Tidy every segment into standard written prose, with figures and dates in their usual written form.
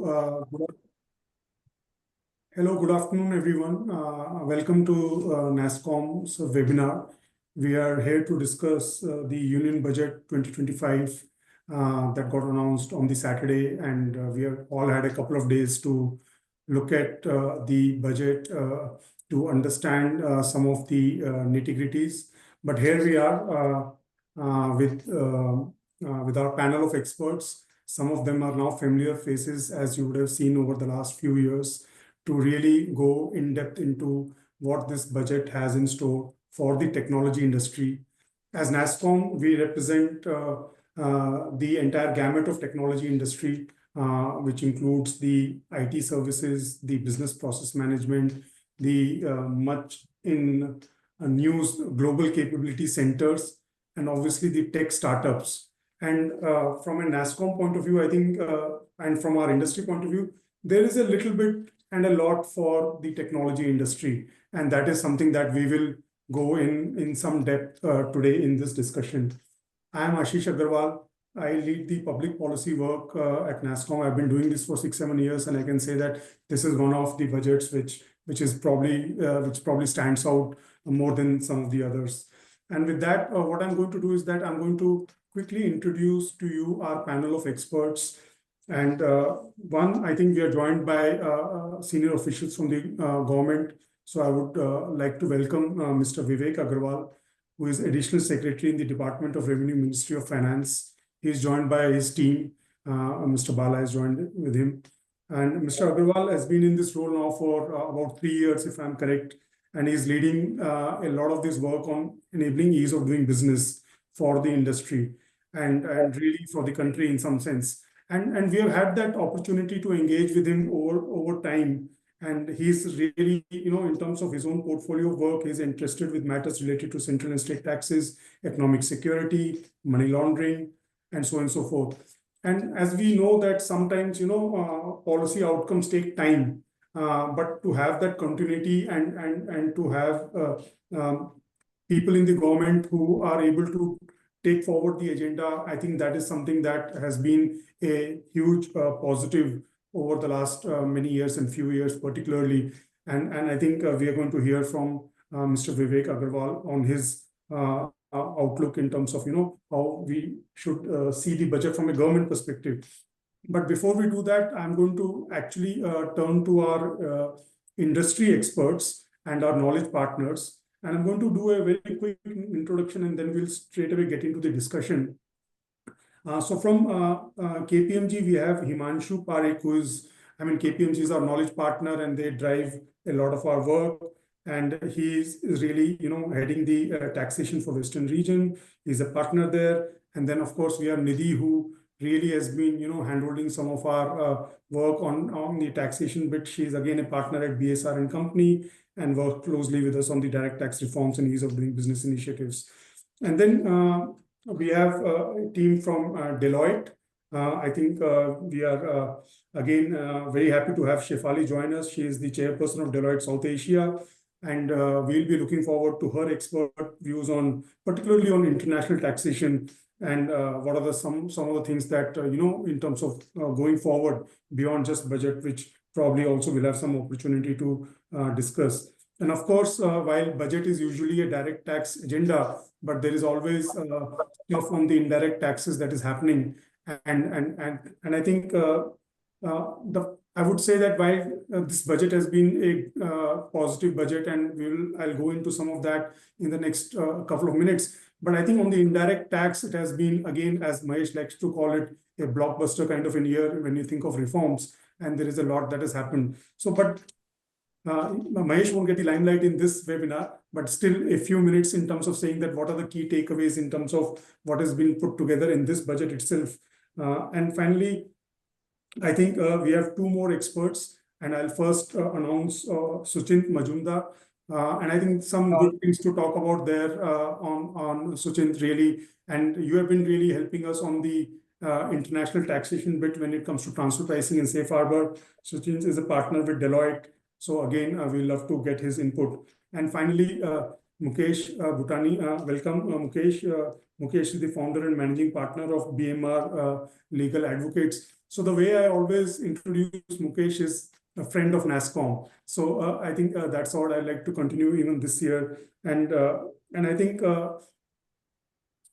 Good afternoon, everyone. Welcome to Nasscom's webinar. We are here to discuss the Union Budget 2025 that got announced on the Saturday, and we have all had a couple of days to look at the budget to understand some of the nitty-gritties. But here we are with our panel of experts. Some of them are now familiar faces, as you would have seen over the last few years, to really go in depth into what this budget has in store for the technology industry. As Nasscom, we represent the entire gamut of technology industry, which includes the IT services, the business process management, the much in news global capability centers, and obviously the tech startups. And from a Nasscom point of view, I think, and from our industry point of view, there is a little bit and a lot for the technology industry. And that is something that we will go in some depth today in this discussion. I am Ashish Aggarwal. I lead the public policy work at Nasscom. I've been doing this for 6-7 years, and I can say that this is one of the budgets which probably stands out more than some of the others. And with that, what I'm going to do is that I'm going to quickly introduce to you our panel of experts. And I think we are joined by senior officials from the government. So I would like to welcome Mr. Vivek Aggarwal, who is Additional Secretary in the Department of Revenue, Ministry of Finance. He is joined by his team. Mr. Bala is joined with him. And Mr. Aggarwal has been in this role now for about 3 years, if I'm correct. And he's leading a lot of this work on enabling ease of doing business for the industry and really for the country in some sense. And we have had that opportunity to engage with him over time. And he's really, in terms of his own portfolio of work, he's interested with matters related to central and state taxes, economic security, money laundering, and so on and so forth. And as we know that sometimes, policy outcomes take time, but to have that continuity and to have people in the government who are able to take forward the agenda, I think that is something that has been a huge positive over the last many years and few years particularly. And I think we are going to hear from Mr. Vivek Aggarwal on his outlook in terms of, how we should see the budget from a government perspective. But before we do that, I'm going to actually turn to our industry experts and our knowledge partners. And I'm going to do a very quick introduction, and then we'll straight away get into the discussion. So from KPMG, we have Himanshu Parekh, who is, KPMG is our knowledge partner, and they drive a lot of our work. And he's really, heading the taxation for Western region. He's a partner there. And then, of course, we have Nidhi, who really has been, handholding some of our work on the taxation bit. She's again a partner at B.S.R and company, and work closely with us on the direct tax reforms and ease of doing business initiatives. And then we have a team from Deloitte. I think we are, again, very happy to have Shefali join us. She is the chairperson of Deloitte South Asia. And we'll be looking forward to her expert views on, particularly on international taxation, and what are some of the things that, in terms of going forward beyond just budget, which probably also will have some opportunity to discuss. And of course, while budget is usually a direct tax agenda, but there is always, from the indirect taxes that is happening. And I think I would say that while this budget has been a positive budget, and I'll go into some of that in the next couple of minutes. But I think on the indirect tax, it has been, again, as Mahesh likes to call it, a blockbuster kind of a year when you think of reforms, and there is a lot that has happened. So, but Mahesh won't get the limelight in this webinar, but still a few minutes in terms of saying that what are the key takeaways in terms of what has been put together in this budget itself. And finally, I think we have two more experts, and I'll first announce Suchint Majmudar. And I think some good things to talk about there on Suchint, really. And you have been really helping us on the international taxation bit when it comes to transfer pricing and safe harbor. Suchint is a partner with Deloitte. So again, we'd love to get his input. And finally, Mukesh Butani. Welcome, Mukesh. Mukesh is the founder and managing partner of B.S.R Legal Advocates. So the way I always introduce Mukesh is a friend of Nasscom. So I think that's what I like to continue even this year. And I think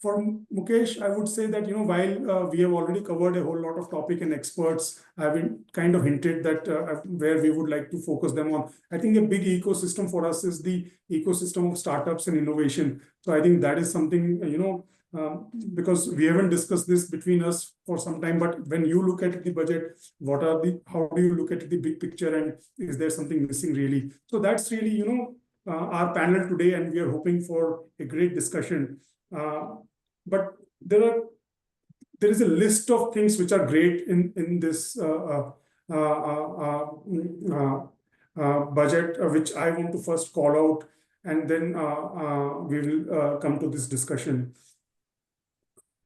for Mukesh, I would say that, while we have already covered a whole lot of topic and experts, I've been kind of hinted that where we would like to focus them on. I think a big ecosystem for us is the ecosystem of startups and innovation. So I think that is something, because we haven't discussed this between us for some time, but when you look at the budget, how do you look at the big picture, and is there something missing really? So that's really, our panel today, and we are hoping for a great discussion. But there is a list of things which are great in this budget, which I want to first call out, and then we will come to this discussion.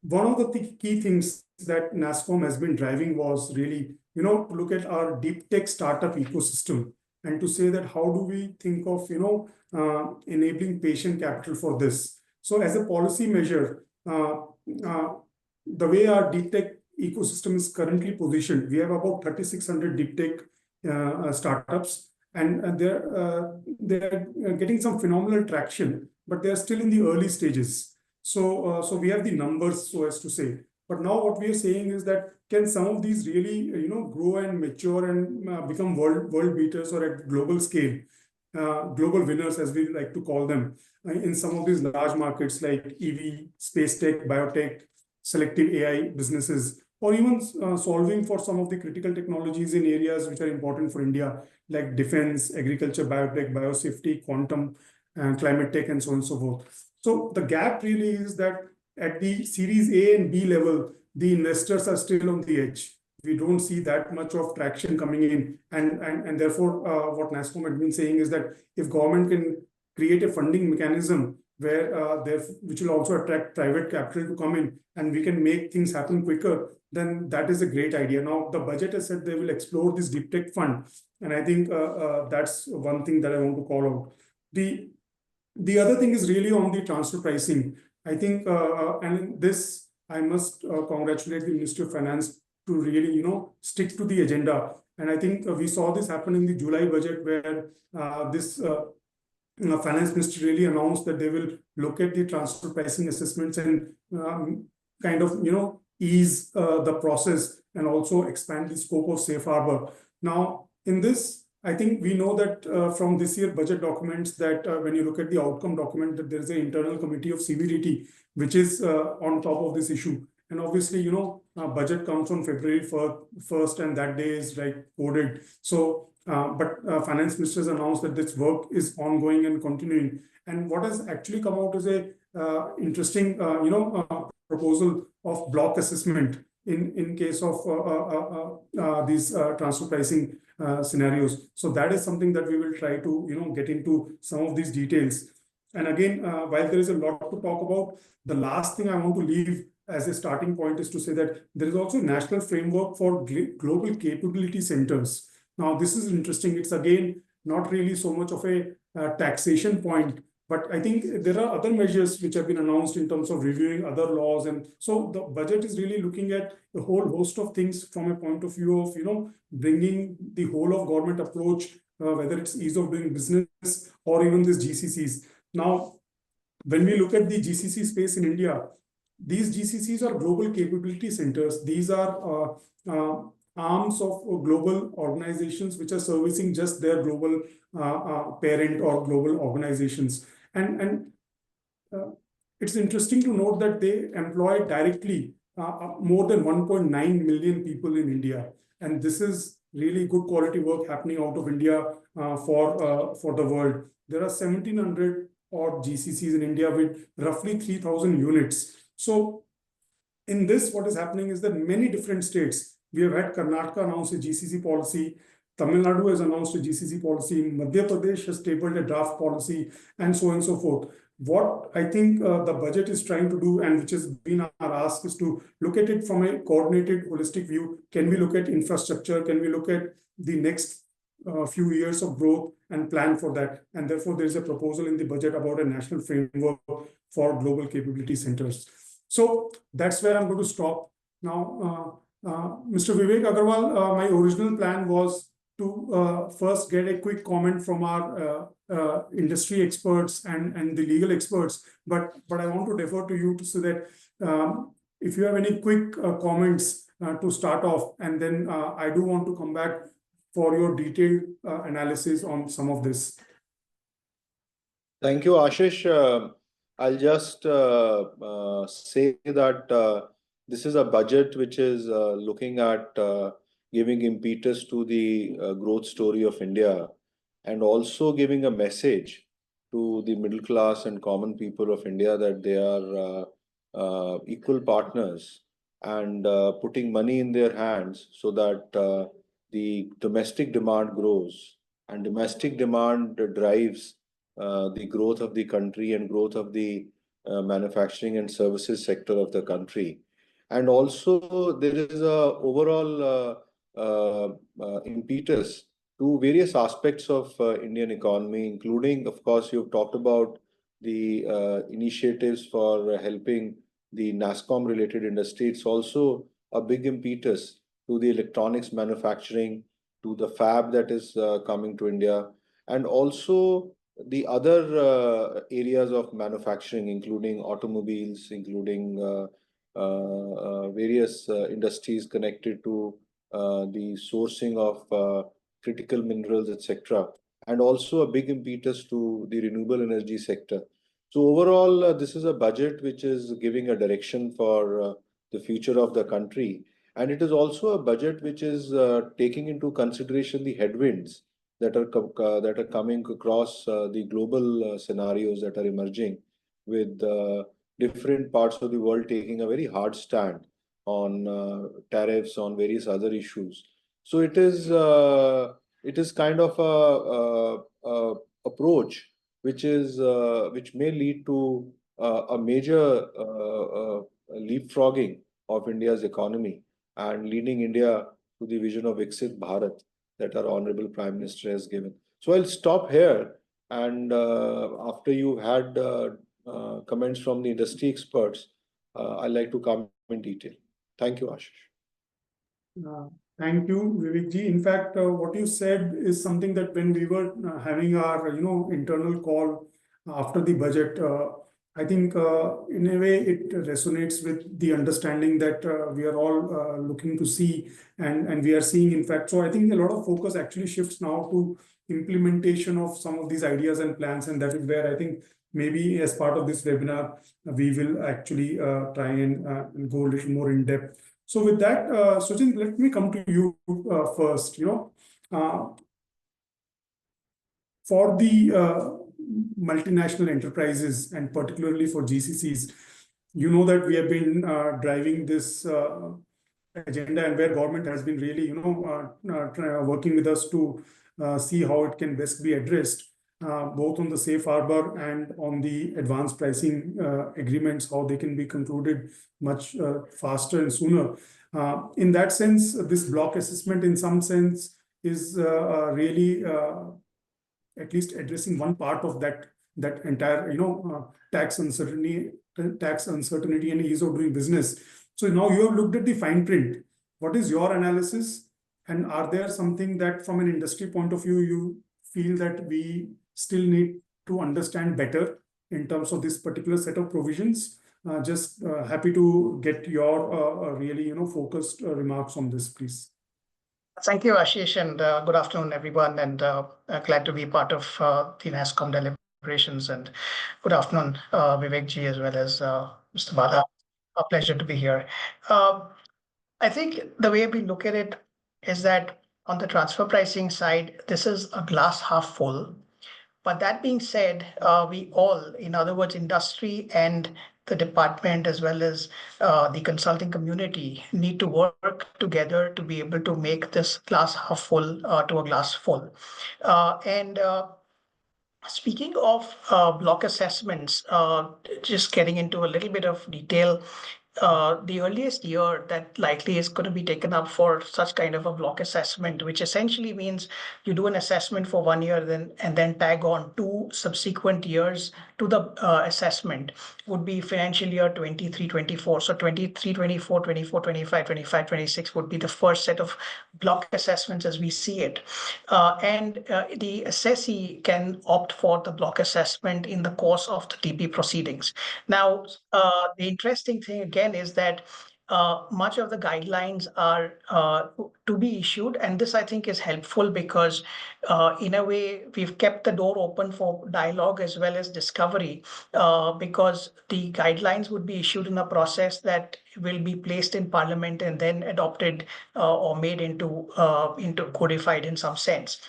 One of the key things that Nasscom has been driving was really, to look at our deep tech startup ecosystem and to say that how do we think of, enabling patient capital for this. So as a policy measure, the way our deep tech ecosystem is currently positioned, we have about 3,600 deep tech startups, and they're getting some phenomenal traction, but they're still in the early stages. So we have the numbers, so as to say. But now what we are saying is that can some of these really, grow and mature and become world beaters or at global scale, global winners, as we like to call them, in some of these large markets like EV, space tech, biotech, selective AI businesses, or even solving for some of the critical technologies in areas which are important for India, like defense, agriculture, biotech, biosafety, quantum, climate tech, and so on and so forth. So the gap really is that at the Series A and B level, the investors are still on the edge. We don't see that much of traction coming in, and therefore what Nasscom had been saying is that if government can create a funding mechanism where which will also attract private capital to come in, and we can make things happen quicker, then that is a great idea. Now the budget has said they will explore this deep tech fund, and I think that's one thing that I want to call out. The other thing is really on the transfer pricing. I think, and this I must congratulate the Ministry of Finance to really, stick to the agenda. And I think we saw this happen in the July budget, where this Finance Minister really announced that they will look at the transfer pricing assessments and kind of, ease the process and also expand the scope of safe harbor. Now, in this, I think we know that from this year budget documents that when you look at the outcome document, that there is an internal committee of CBDT, which is on top of this issue. And obviously, budget comes on February 1st, and that day is like coded. So, but Finance Minister has announced that this work is ongoing and continuing. And what has actually come out is a interesting, proposal of block assessment in case of these transfer pricing scenarios. So that is something that we will try to get into some of these details. And again, while there is a lot to talk about, the last thing I want to leave as a starting point is to say that there is also a national framework for global capability centers. Now, this is interesting. It's again not really so much of a taxation point, but I think there are other measures which have been announced in terms of reviewing other laws. And so the budget is really looking at a whole host of things from a point of view of, bringing the whole of government approach, whether it's ease of doing business or even these GCCs. Now, when we look at the GCC space in India, these GCCs are global capability centers. These are arms of global organizations which are servicing just their global parent or global organizations. And it's interesting to note that they employ directly more than 1.9 million people in India. And this is really good quality work happening out of India for the world. There are 1,700 odd GCCs in India with roughly 3,000 units. So in this, what is happening is that many different states, we have had Karnataka announce a GCC policy, Tamil Nadu has announced a GCC policy, Madhya Pradesh has tabled a draft policy, and so on and so forth. What I think the budget is trying to do, and which has been our ask, is to look at it from a coordinated, holistic view. Can we look at infrastructure? Can we look at the next few years of growth? and plan for that. And therefore, there is a proposal in the budget about a national framework for global capability centers. So that's where I'm going to stop now. Mr. Vivek Aggarwal, my original plan was to first get a quick comment from our industry experts and the legal experts, but I want to defer to you to say that if you have any quick comments to start off, and then I do want to come back for your detailed analysis on some of this. Thank you, Ashish. I'll just say that this is a budget which is looking at giving impetus to the growth story of India, and also giving a message to the middle class and common people of India that they are equal partners, and putting money in their hands so that the domestic demand grows, and domestic demand drives the growth of the country and growth of the manufacturing and services sector of the country. And also there is a overall impetus to various aspects of Indian economy, including, of course, you've talked about the initiatives for helping the Nasscom related industry. It's also a big impetus to the electronics manufacturing, to the fab that is coming to India, and also the other areas of manufacturing, including automobiles, including various industries connected to the sourcing of critical minerals, etc., and also a big impetus to the renewable energy sector. So overall, this is a budget which is giving a direction for the future of the country, and it is also a budget which is taking into consideration the headwinds that are coming across the global scenarios that are emerging, with different parts of the world taking a very hard stand on tariffs, on various other issues. So it is kind of a approach which may lead to a major leapfrogging of India's economy and leading India to the vision of Viksit Bharat that our Honorable Prime Minister has given. So I'll stop here, and after you've had comments from the industry experts, I'd like to come in detail. Thank you, Ashish. Thank you, Vivek ji. In fact, what you said is something that when we were having our internal call after the budget, I think in a way it resonates with the understanding that we are all looking to see, and we are seeing, in fact. So I think a lot of focus actually shifts now to implementation of some of these ideas and plans, and that is where I think maybe as part of this webinar, we will actually try and go a little more in depth. So with that, Suchint, let me come to you first. For the multinational enterprises, and particularly for GCCs, you know that we have been driving this agenda, and where government has been really, working with us to see how it can best be addressed, both on the safe harbor and on the advanced pricing agreements, how they can be concluded much faster and sooner. In that sense, this block assessment, in some sense, is really at least addressing one part of that entire, tax uncertainty and ease of doing business. So now you have looked at the fine print. What is your analysis? And are there something that from an industry point of view, you feel that we still need to understand better in terms of this particular set of provisions? Just happy to get your really, focused remarks on this, please. Thank you, Ashish, and good afternoon, everyone, and glad to be part of the Nasscom deliberations. And good afternoon, Vivek ji, as well as Mr. Bala. A pleasure to be here. I think the way we look at it is that on the transfer pricing side, this is a glass half full. But that being said, we all, in other words, industry and the department, as well as the consulting community, need to work together to be able to make this glass half full to a glass full. Speaking of block assessments, just getting into a little bit of detail, the earliest year that likely is going to be taken up for such kind of a block assessment, which essentially means you do an assessment for 1 year and then tag on 2 subsequent years to the assessment, would be financial year 23-24. So 23-24, 24-25, 25-26 would be the first set of block assessments as we see it. And the assessee can opt for the block assessment in the course of the TP proceedings. Now, the interesting thing again is that much of the guidelines are to be issued, and this I think is helpful because in a way we've kept the door open for dialogue as well as discovery, because the guidelines would be issued in a process that will be placed in Parliament and then adopted or made into codified in some sense.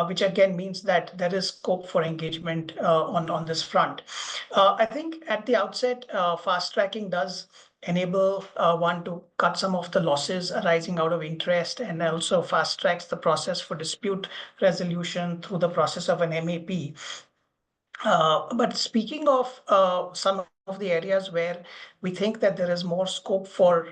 Which again means that there is scope for engagement on this front. I think at the outset, fast tracking does enable one to cut some of the losses arising out of interest, and also fast tracks the process for dispute resolution through the process of an MAP. But speaking of some of the areas where we think that there is more scope for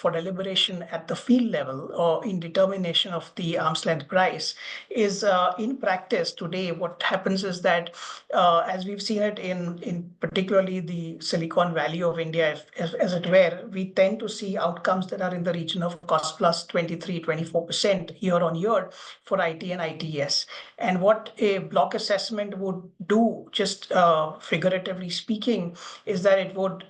deliberation at the field level or in determination of the arm's length price is in practice today. What happens is that as we've seen it in particularly the Silicon Valley of India, as it were, we tend to see outcomes that are in the region of cost plus 23-24% year on year for IT and ITES. And what a block assessment would do, just figuratively speaking, is that it would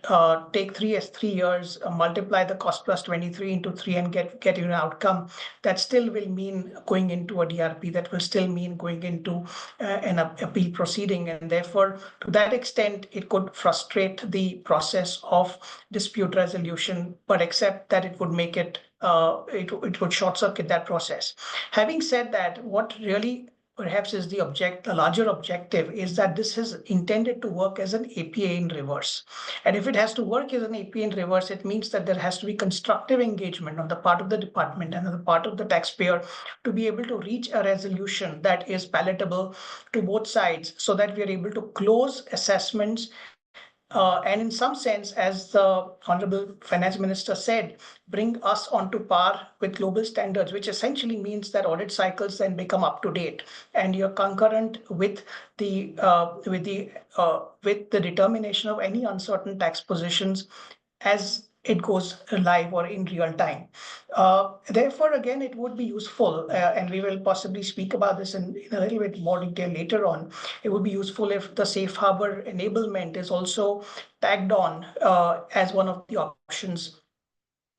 take 3 years, multiply the cost plus 23 into 3 and get you an outcome that still will mean going into a DRP, that will still mean going into an appeal proceeding. And therefore, to that extent, it could frustrate the process of dispute resolution, but except that it would make it, it would short circuit that process. Having said that, what really perhaps is the larger objective is that this is intended to work as an APA in reverse. And if it has to work as an APA in reverse, it means that there has to be constructive engagement on the part of the department and on the part of the taxpayer to be able to reach a resolution that is palatable to both sides, so that we are able to close assessments. And in some sense, as the Honorable Finance Minister said, bring us onto par with global standards, which essentially means that audit cycles then become up to date, and you're concurrent with the determination of any uncertain tax positions as it goes live or in real time. Therefore, again, it would be useful, and we will possibly speak about this in a little bit more detail later on. It would be useful if the safe harbor enablement is also tagged on as one of the options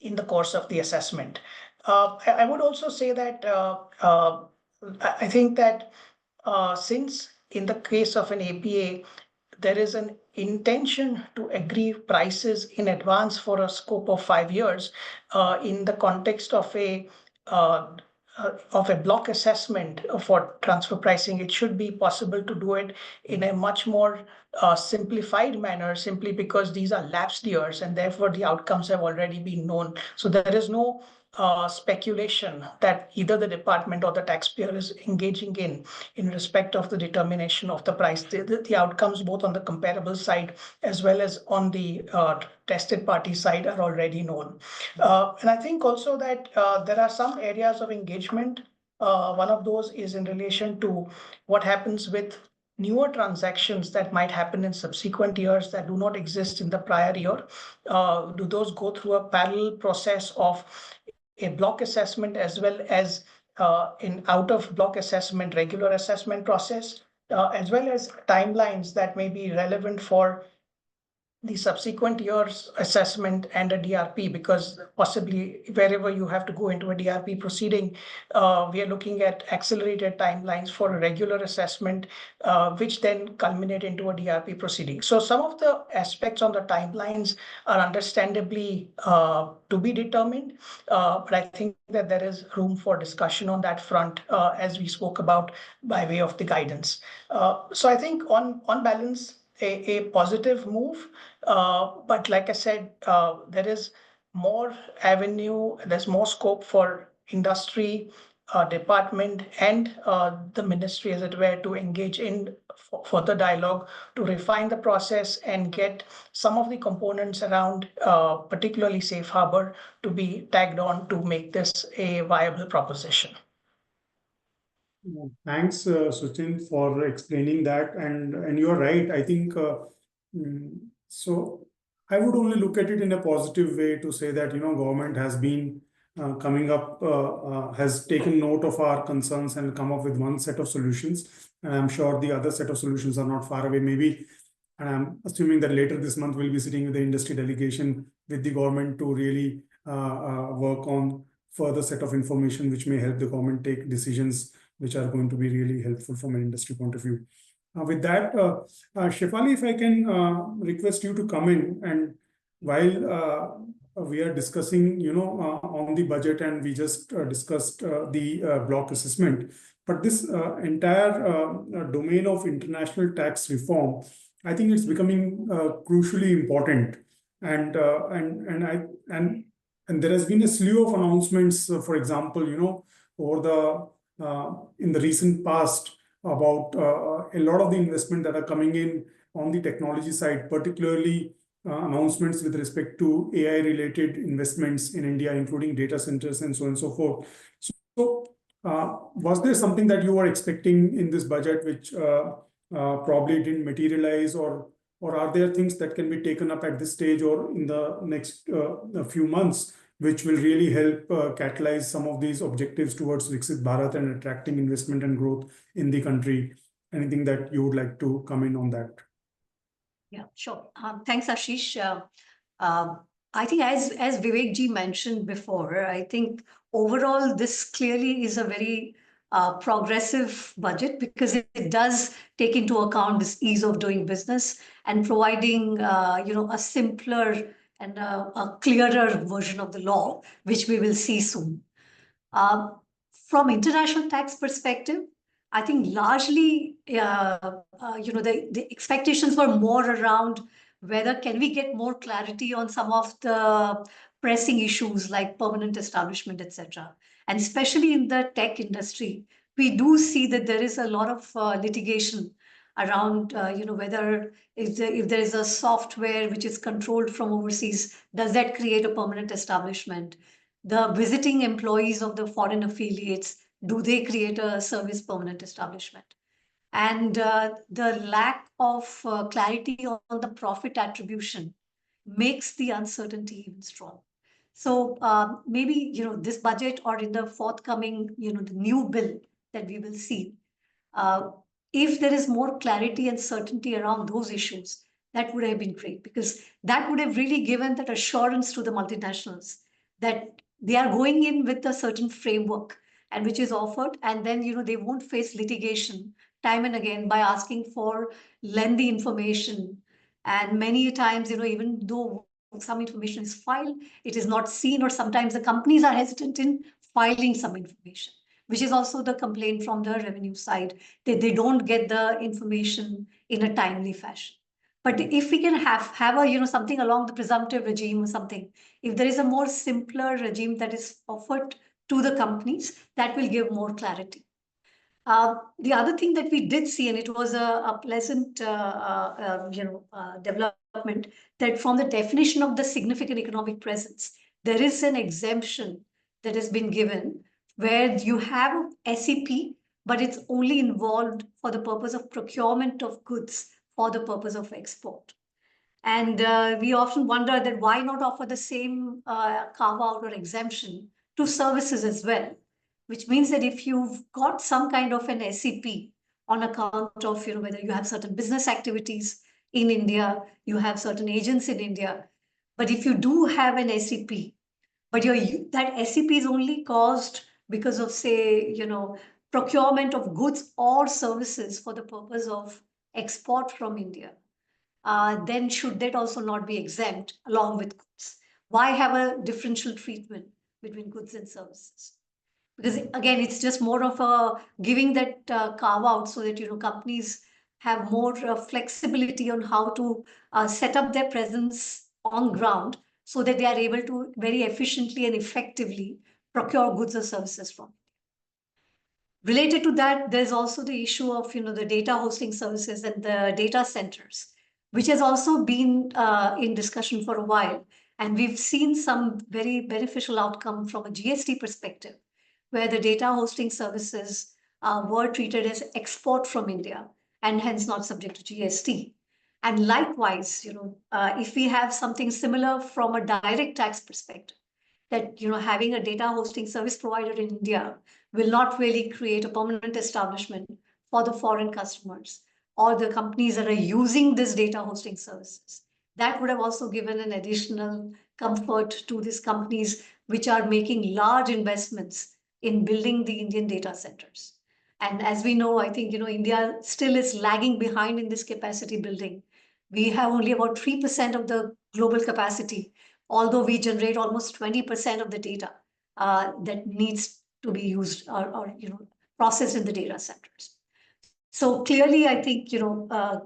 in the course of the assessment. I would also say that I think that since in the case of an APA, there is an intention to agree prices in advance for a scope of 5 years in the context of a block assessment for transfer pricing. It should be possible to do it in a much more simplified manner, simply because these are lapsed years and therefore the outcomes have already been known. So there is no speculation that either the department or the taxpayer is engaging in respect of the determination of the price. The outcomes both on the comparable side as well as on the tested party side are already known. And I think also that there are some areas of engagement. One of those is in relation to what happens with newer transactions that might happen in subsequent years that do not exist in the prior year. Do those go through a parallel process of a block assessment as well as in out of block assessment, regular assessment process, as well as timelines that may be relevant for the subsequent year's assessment and a DRP, because possibly wherever you have to go into a DRP proceeding, we are looking at accelerated timelines for a regular assessment, which then culminate into a DRP proceeding. So some of the aspects on the timelines are understandably to be determined, but I think that there is room for discussion on that front, as we spoke about by way of the guidance. So I think on balance, a positive move, but like I said, there is more avenue, there's more scope for industry department and the ministry, as it were, to engage in further dialogue to refine the process and get some of the components around, particularly safe harbor, to be tagged on to make this a viable proposition. Thanks, Suchint, for explaining that. And you're right. I think so. I would only look at it in a positive way to say that government has been coming up, has taken note of our concerns and come up with one set of solutions. And I'm sure the other set of solutions are not far away. Maybe, and I'm assuming that later this month we'll be sitting with the industry delegation with the government to really work on further set of information which may help the government take decisions which are going to be really helpful from an industry point of view. With that, Shefali, if I can request you to come in, and while we are discussing, on the budget, and we just discussed the block assessment, but this entire domain of international tax reform, I think it's becoming crucially important, and there has been a slew of announcements, for example, over the in the recent past about a lot of the investment that are coming in on the technology side, particularly announcements with respect to AI related investments in India, including data centers and so on and so forth. So was there something that you were expecting in this budget which probably didn't materialize, or are there things that can be taken up at this stage or in the next few months which will really help catalyze some of these objectives towards Viksit Bharat and attracting investment and growth in the country? Anything that you would like to comment on that? Yeah, sure. Thanks, Ashish. I think as Vivek ji mentioned before, I think overall this clearly is a very progressive budget, because it does take into account this ease of doing business and providing a simpler and a clearer version of the law, which we will see soon. From international tax perspective, I think largely, the expectations were more around whether can we get more clarity on some of the pressing issues like permanent establishment, etc. And especially in the tech industry, we do see that there is a lot of litigation around, whether if there is a software which is controlled from overseas, does that create a permanent establishment? The visiting employees of the foreign affiliates, do they create a service permanent establishment? And the lack of clarity on the profit attribution makes the uncertainty even strong. So maybe, this budget or in the forthcoming, the new bill that we will see, if there is more clarity and certainty around those issues, that would have been great, because that would have really given that assurance to the multinationals that they are going in with a certain framework and which is offered, and then they won't face litigation time and again by asking for lengthy information. And many times, even though some information is filed, it is not seen, or sometimes the companies are hesitant in filing some information, which is also the complaint from the revenue side, that they don't get the information in a timely fashion. But if we can have a something along the presumptive regime or something, if there is a more simpler regime that is offered to the companies, that will give more clarity. The other thing that we did see, and it was a pleasant development, that from the definition of the significant economic presence, there is an exemption that has been given where you have SEP, but it's only involved for the purpose of procurement of goods for the purpose of export. And we often wonder that why not offer the same carve out or exemption to services as well, which means that if you've got some kind of an SEP on account of whether you have certain business activities in India, you have certain agents in India, but if you do have an SEP, but that SEP is only caused because of, say, procurement of goods or services for the purpose of export from India, then should that also not be exempt along with goods? Why have a differential treatment between goods and services? Because again, it's just more of a giving that carve out so that companies have more flexibility on how to set up their presence on ground, so that they are able to very efficiently and effectively procure goods or services from. Related to that, there's also the issue of the data hosting services and the data centers, which has also been in discussion for a while. And we've seen some very beneficial outcome from a GST perspective, where the data hosting services were treated as export from India and hence not subject to GST. And likewise, if we have something similar from a direct tax perspective, that having a data hosting service provider in India will not really create a permanent establishment for the foreign customers or the companies that are using this data hosting services. That would have also given an additional comfort to these companies which are making large investments in building the Indian data centers. And as we know, I think India still is lagging behind in this capacity building. We have only about 3% of the global capacity, although we generate almost 20% of the data that needs to be used or processed in the data centers. So clearly, I think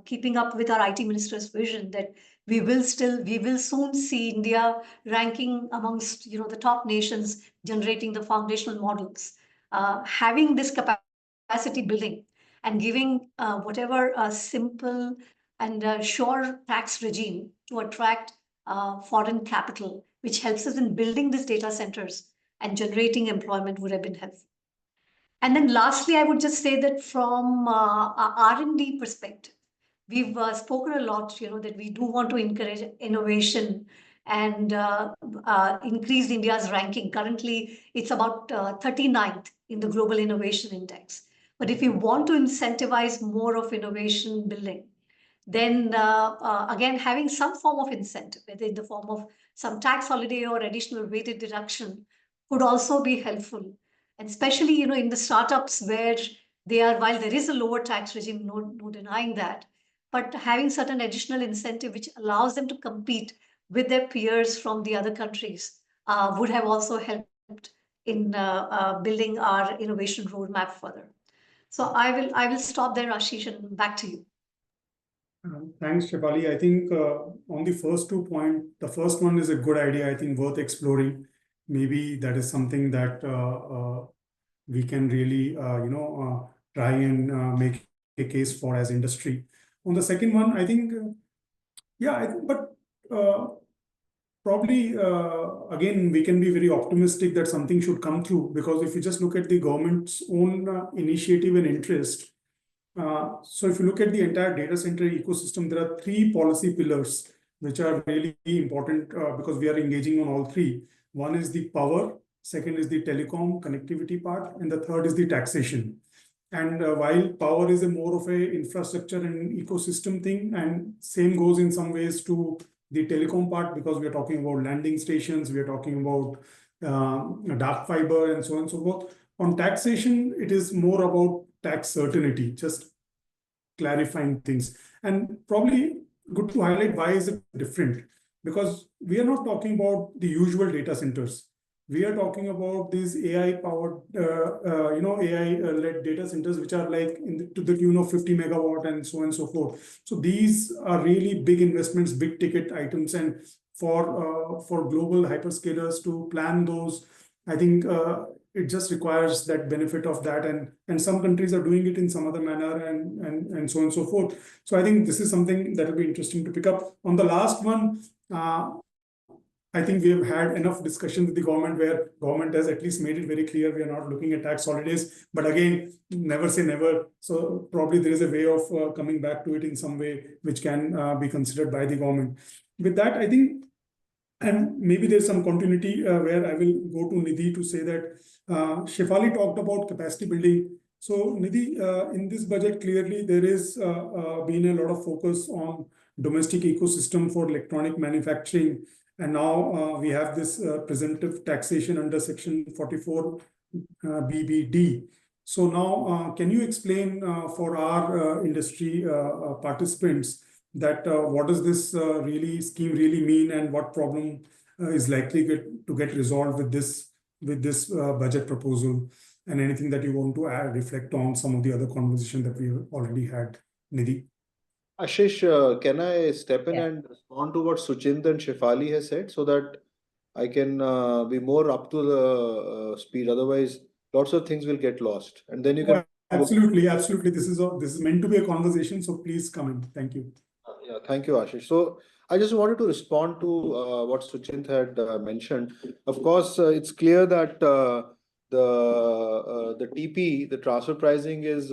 keeping up with our IT minister's vision that we will soon see India ranking amongst the top nations generating the foundational models, having this capacity building and giving whatever simple and sure tax regime to attract foreign capital, which helps us in building these data centers and generating employment would have been helpful. And then lastly, I would just say that from R&D perspective, we've spoken a lot, that we do want to encourage innovation and increase India's ranking. Currently, it's about 39th in the Global Innovation Index. But if we want to incentivize more of innovation building, then again, having some form of incentive, whether in the form of some tax holiday or additional weighted deduction, could also be helpful. And especially, in the startups where while there is a lower tax regime, no denying that, but having certain additional incentive which allows them to compete with their peers from the other countries would have also helped in building our innovation roadmap further. So I will stop there, Ashish, and back to you. Thanks, Shefali. I think on the first 2 points, the first one is a good idea, I think worth exploring. Maybe that is something that we can really, try and make a case for as industry. On the second one, I think, but probably, again, we can be very optimistic that something should come through, because if you just look at the government's own initiative and interest, so if you look at the entire data center ecosystem, there are 3 policy pillars which are really important because we are engaging on all 3. One is the power, second is the telecom connectivity part, and the third is the taxation. And while power is a more of a infrastructure and ecosystem thing, and same goes in some ways to the telecom part, because we are talking about landing stations, we are talking about dark fiber and so on and so forth. On taxation, it is more about tax certainty, just clarifying things. And probably good to highlight why is it different, because we are not talking about the usual data centers. We are talking about these AI-powered, AI-led data centers, which are like to the tune of 50 megawatt and so on and so forth. So these are really big investments, big ticket items, and for global hyperscalers to plan those, I think it just requires that benefit of that, and some countries are doing it in some other manner, and so on and so forth. So I think this is something that will be interesting to pick up. On the last one, I think we have had enough discussion with the government, where government has at least made it very clear we are not looking at tax holidays. But again, never say never. So probably there is a way of coming back to it in some way, which can be considered by the government. With that, I think, and maybe there's some continuity where I will go to Nidhi to say that Shefali talked about capacity building. So Nidhi, in this budget, clearly there is been a lot of focus on domestic ecosystem for electronic manufacturing. And now we have this presumptive taxation under Section 44 BBD. So now, can you explain for our industry participants that what does this scheme really mean, and what problem is likely to get resolved with this budget proposal, and anything that you want to add, reflect on some of the other conversation that we already had, Nidhi? Ashish, can I step in and respond to what Suchint and Shefali has said, so that I can be more up to the speed? Otherwise, lots of things will get lost. And then you can. Absolutely. This is meant to be a conversation. So please come in. Thank you. Yeah, thank you, Ashish. So I just wanted to respond to what Suchint had mentioned. Of course, it's clear that the TP, the transfer pricing, is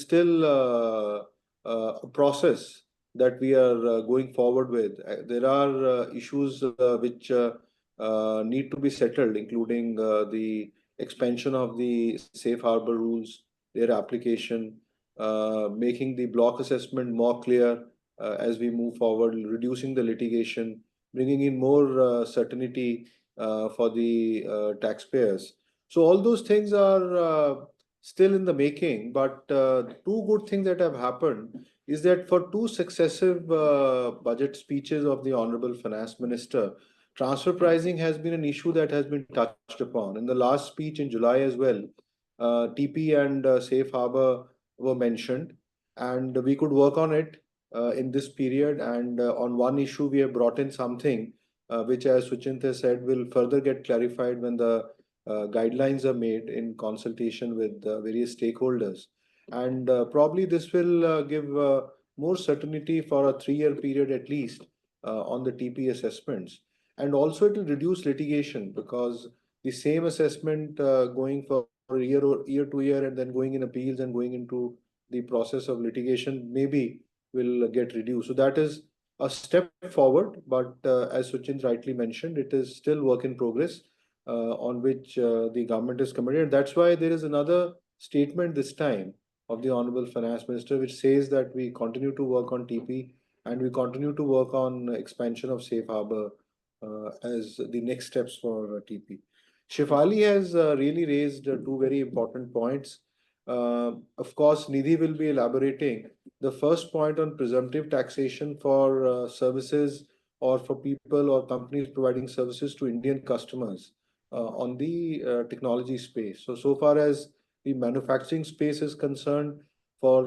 still a process that we are going forward with. There are issues which need to be settled, including the expansion of the safe harbor rules, their application, making the block assessment more clear as we move forward, reducing the litigation, bringing in more certainty for the taxpayers. So all those things are still in the making, but two good things that have happened is that for two successive budget speeches of the Honorable Finance Minister, transfer pricing has been an issue that has been touched upon. In the last speech in July as well, TP and Safe Harbor were mentioned, and we could work on it in this period. And on one issue, we have brought in something which, as Suchint has said, will further get clarified when the guidelines are made in consultation with various stakeholders. And probably this will give more certainty for a 3-year period at least on the TP assessments. And also it will reduce litigation, because the same assessment going for year to year and then going in appeals and going into the process of litigation maybe will get reduced. So that is a step forward, but as Suchint rightly mentioned, it is still work in progress on which the government is committed. And that's why there is another statement this time of the Honorable Finance Minister, which says that we continue to work on TP and we continue to work on expansion of safe harbor as the next steps for TP. Shefali has really raised two very important points. Of course, Nidhi will be elaborating the first point on presumptive taxation for services or for people or companies providing services to Indian customers on the technology space. So far as the manufacturing space is concerned, for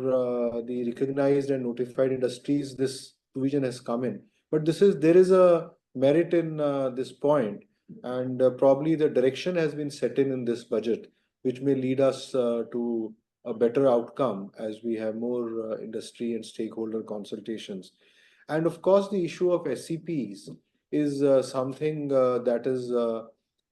the recognized and notified industries, this provision has come in. But there is a merit in this point, and probably the direction has been set in this budget, which may lead us to a better outcome as we have more industry and stakeholder consultations. And of course, the issue of SCPs is something that is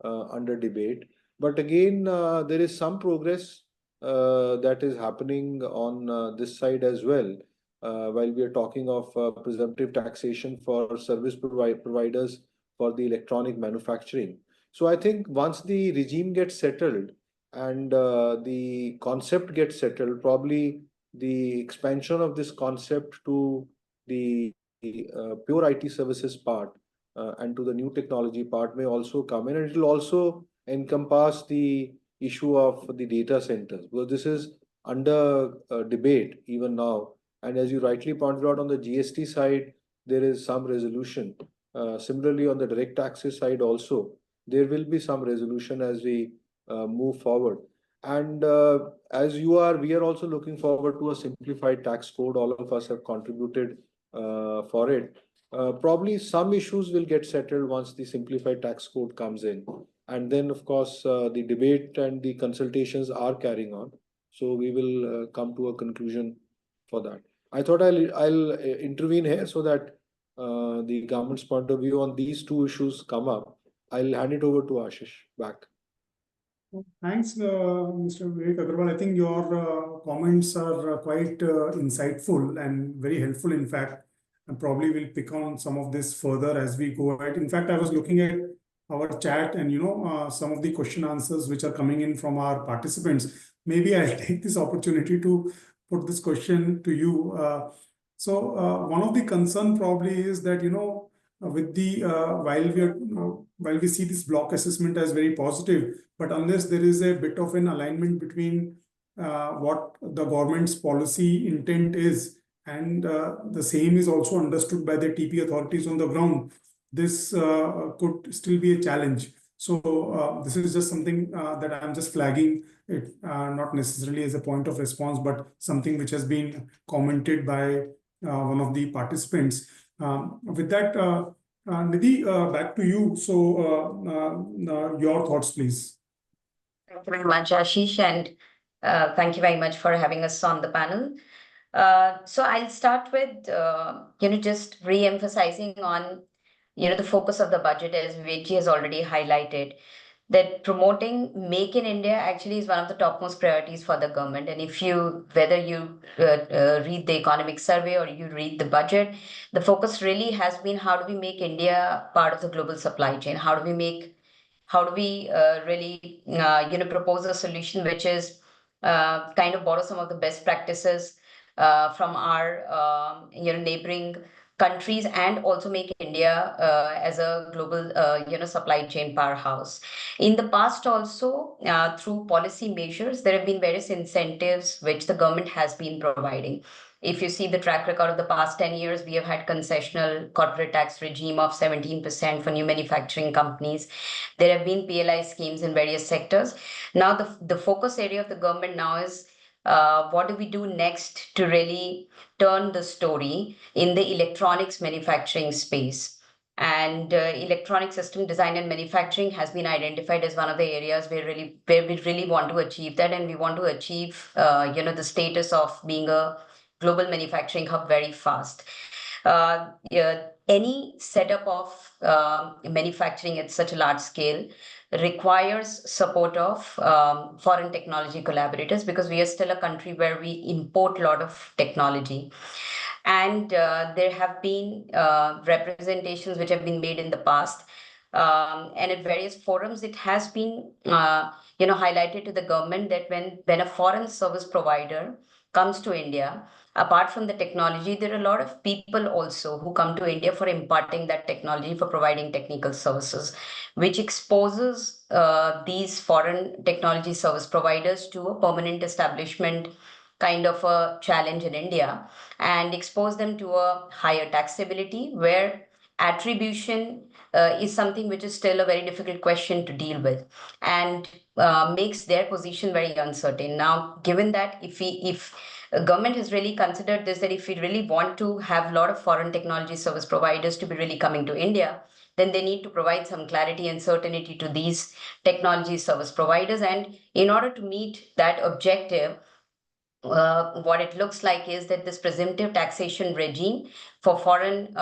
under debate. But again, there is some progress that is happening on this side as well. While we are talking of presumptive taxation for service providers for the electronic manufacturing. So I think once the regime gets settled and the concept gets settled, probably the expansion of this concept to the pure IT services part and to the new technology part may also come in, and it will also encompass the issue of the data centers, because this is under debate even now. And as you rightly pointed out, on the GST side, there is some resolution. Similarly, on the direct taxes side also, there will be some resolution as we move forward. And as we are also looking forward to a simplified tax code. All of us have contributed for it. Probably some issues will get settled once the simplified tax code comes in. And then, of course, the debate and the consultations are carrying on. So we will come to a conclusion for that. I thought I'll intervene here so that the government's point of view on these two issues come up. I'll hand it over to Ashish back. Thanks, Mr. Vivek Aggarwal. I think your comments are quite insightful and very helpful, in fact, and probably will pick on some of this further as we go ahead. In fact, I was looking at our chat and, some of the question answers which are coming in from our participants. Maybe I'll take this opportunity to put this question to you. One of the concern probably is that, with the while we see this block assessment as very positive, but unless there is a bit of an alignment between what the government's policy intent is and the same is also understood by the TP authorities on the ground, this could still be a challenge. So this is just something that I'm just flagging it, not necessarily as a point of response, but something which has been commented by one of the participants. With that, Nidhi, back to you. So your thoughts, please. Thank you very much, Ashish, and thank you very much for having us on the panel. So I'll start with just re-emphasizing on the focus of the budget, as Vivek has already highlighted, that promoting Make in India actually is one of the topmost priorities for the government. And whether you read the economic survey or you read the budget, the focus really has been how do we make India part of the global supply chain? How do we really propose a solution which is kind of borrow some of the best practices from our neighboring countries and also make India as a global supply chain powerhouse. In the past also, through policy measures, there have been various incentives which the government has been providing. If you see the track record of the past 10 years, we have had concessional corporate tax regime of 17% for new manufacturing companies. There have been PLI schemes in various sectors. Now, the focus area of the government now is what do we do next to really turn the story in the electronics manufacturing space? And electronic system design and manufacturing has been identified as one of the areas where we really want to achieve that, and we want to achieve the status of being a global manufacturing hub very fast. Any setup of manufacturing at such a large scale requires support of foreign technology collaborators, because we are still a country where we import a lot of technology. And there have been representations which have been made in the past. And at various forums, it has been highlighted to the government that when a foreign service provider comes to India, apart from the technology, there are a lot of people also who come to India for imparting that technology, for providing technical services, which exposes these foreign technology service providers to a permanent establishment kind of a challenge in India, and expose them to a higher taxability, where attribution is something which is still a very difficult question to deal with, and makes their position very uncertain. Now, given that if government has really considered this, that if we really want to have a lot of foreign technology service providers to be really coming to India, then they need to provide some clarity and certainty to these technology service providers. And in order to meet that objective, what it looks like is that this presumptive taxation regime for foreign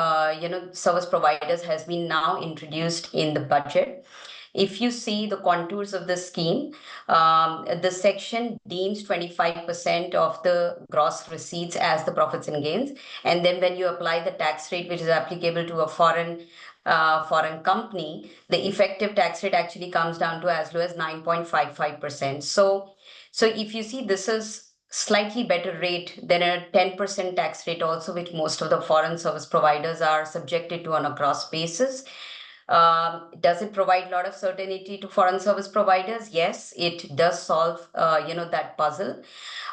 service providers has been now introduced in the budget. If you see the contours of the scheme, the section deems 25% of the gross receipts as the profits and gains. And then when you apply the tax rate, which is applicable to a foreign company, the effective tax rate actually comes down to as low as 9.55%. So if you see, this is slightly better rate than a 10% tax rate also, which most of the foreign service providers are subjected to on a gross basis. Does it provide a lot of certainty to foreign service providers? Yes, it does solve that puzzle.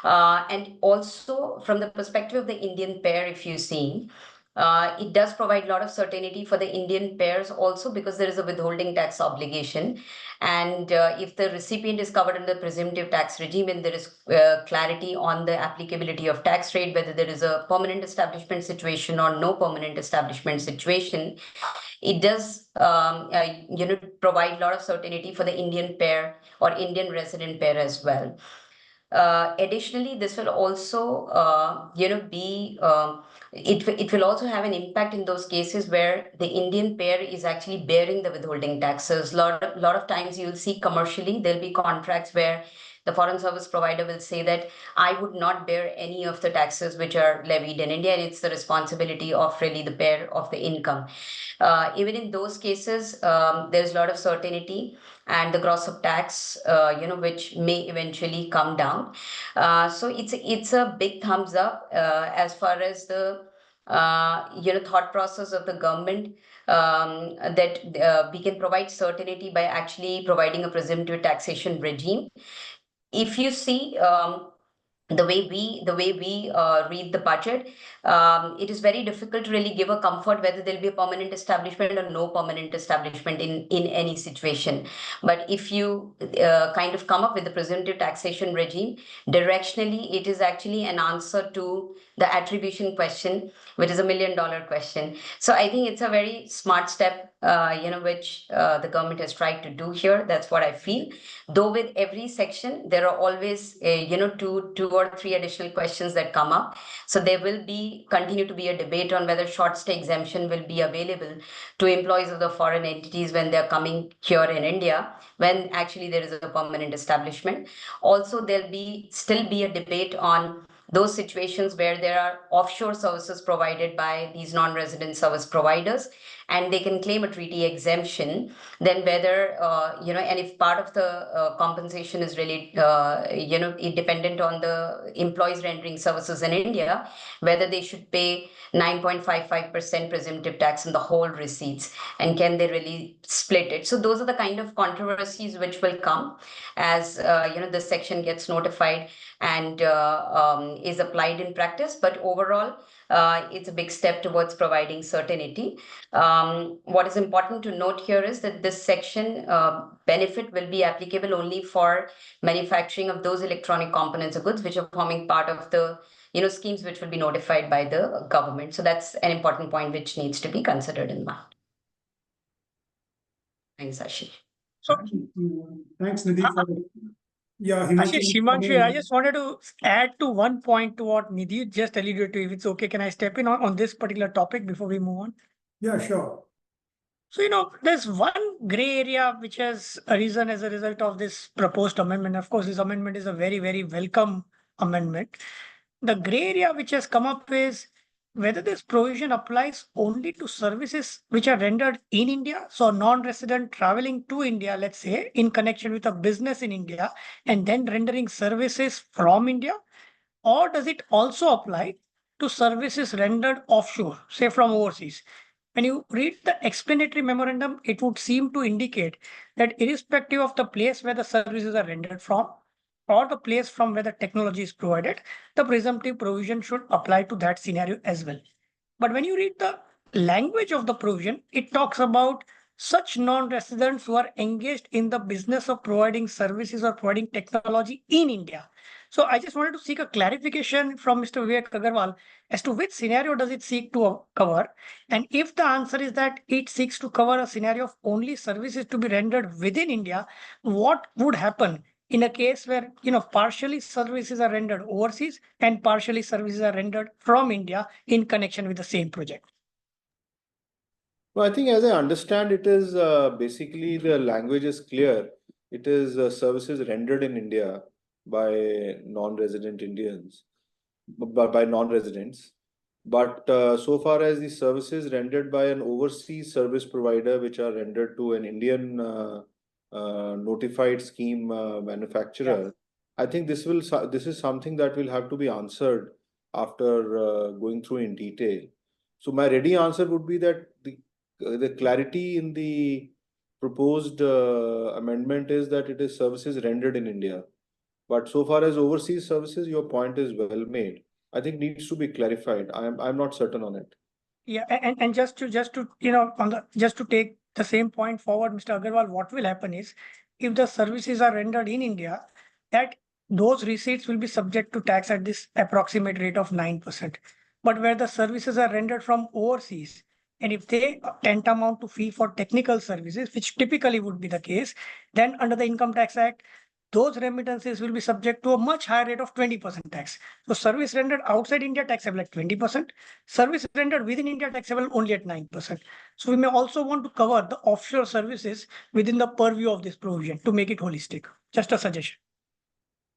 And also from the perspective of the Indian pair, if you see, it does provide a lot of certainty for the Indian pairs also, because there is a withholding tax obligation. And if the recipient is covered under the presumptive tax regime, and there is clarity on the applicability of tax rate, whether there is a permanent establishment situation or no permanent establishment situation, it does provide a lot of certainty for the Indian pair or Indian resident pair as well. Additionally, this will also it will also have an impact in those cases where the Indian pair is actually bearing the withholding taxes. Lot of times you'll see commercially there'll be contracts where the foreign service provider will say that I would not bear any of the taxes which are levied in India, and it's the responsibility of really the pair of the income. Even in those cases, there's a lot of certainty, and the gross of tax, which may eventually come down. So it's a big thumbs up as far as the thought process of the government, that we can provide certainty by actually providing a presumptive taxation regime. If you see the way we read the budget, it is very difficult to really give a comfort whether there'll be a permanent establishment or no permanent establishment in any situation. But if you kind of come up with the presumptive taxation regime, directionally, it is actually an answer to the attribution question, which is $1 million question. So I think it's a very smart step which the government has tried to do here. That's what I feel. Though with every section, there are always, two or three additional questions that come up. So there will continue to be a debate on whether short stay exemption will be available to employees of the foreign entities when they're coming here in India, when actually there is a permanent establishment. Also, there'll still be a debate on those situations where there are offshore services provided by these non-resident service providers and they can claim a treaty exemption, then whether, and if part of the compensation is really, dependent on the employees rendering services in India, whether they should pay 9.55% presumptive tax on the whole receipts, and can they really split it? So those are the kind of controversies which will come as, this section gets notified and is applied in practice. But overall, it's a big step towards providing certainty. What is important to note here is that this section benefit will be applicable only for manufacturing of those electronic components or goods which are forming part of the schemes which will be notified by the government. So that's an important point which needs to be considered in mind. Thanks, Ashish. Thanks, Nidhi. Yeah, Himanshu, I just wanted to add to one point to what Nidhi just alluded to. If it's okay, can I step in on this particular topic before we move on? Yeah, sure. So, there's one gray area which has arisen as a result of this proposed amendment. Of course, this amendment is a very, very welcome amendment. The gray area which has come up is whether this provision applies only to services which are rendered in India. So non-resident traveling to India, let's say, in connection with a business in India and then rendering services from India, or does it also apply to services rendered offshore, say from overseas? When you read the explanatory memorandum, it would seem to indicate that irrespective of the place where the services are rendered from, or the place from where the technology is provided, the presumptive provision should apply to that scenario as well. But when you read the language of the provision, it talks about such non-residents who are engaged in the business of providing services or providing technology in India. So I just wanted to seek a clarification from Mr. Vivek Aggarwal as to which scenario does it seek to cover. And if the answer is that it seeks to cover a scenario of only services to be rendered within India, what would happen in a case where, partially services are rendered overseas and partially services are rendered from India in connection with the same project? Well, I think as I understand, it is basically the language is clear. It is services rendered in India by non-resident Indians, by non-residents. But so far as the services rendered by an overseas service provider, which are rendered to an Indian notified scheme manufacturer, I think this is something that will have to be answered after going through in detail. So my ready answer would be that the clarity in the proposed amendment is that it is services rendered in India. But so far as overseas services, your point is well made. I think needs to be clarified. I'm not certain on it. Yeah, and just to take the same point forward, Mr. Aggarwal, what will happen is if the services are rendered in India, that those receipts will be subject to tax at this approximate rate of 9%. But where the services are rendered from overseas, and if they tantamount to fee for technical services, which typically would be the case, then under the Income Tax Act, those remittances will be subject to a much higher rate of 20% tax. So service rendered outside India taxable at 20%, service rendered within India taxable only at 9%. So we may also want to cover the offshore services within the purview of this provision to make it holistic. Just a suggestion.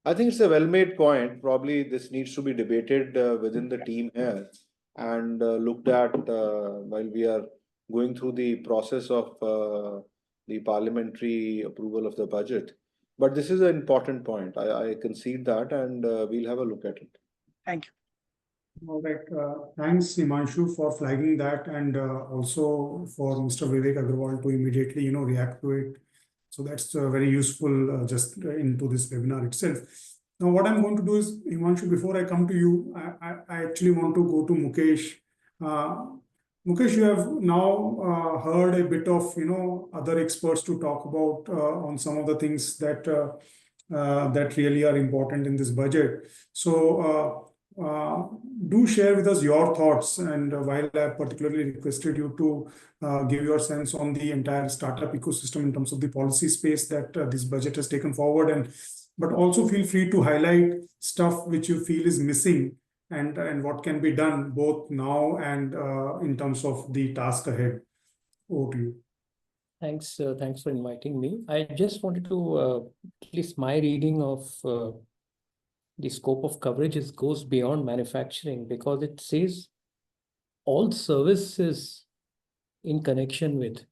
I think it's a well-made point. Probably this needs to be debated within the team here and looked at while we are going through the process of the parliamentary approval of the budget. But this is an important point. I concede that, and we'll have a look at it. Thank you. All right. Thanks, Himanshu, for flagging that, and also for Mr. Vivek Aggarwal to immediately, react to it. So that's very useful just into this webinar itself. Now, what I'm going to do is, Himanshu, before I come to you, I actually want to go to Mukesh. Mukesh, you have now heard a bit of, other experts to talk about on some of the things that that really are important in this budget. So do share with us your thoughts. And while I particularly requested you to give your sense on the entire startup ecosystem in terms of the policy space that this budget has taken forward, but also feel free to highlight stuff which you feel is missing and what can be done both now and in terms of the task ahead. Over to you. Thanks for inviting me. I just wanted to, at least my reading of the scope of coverage goes beyond manufacturing, because it says all services in connection with.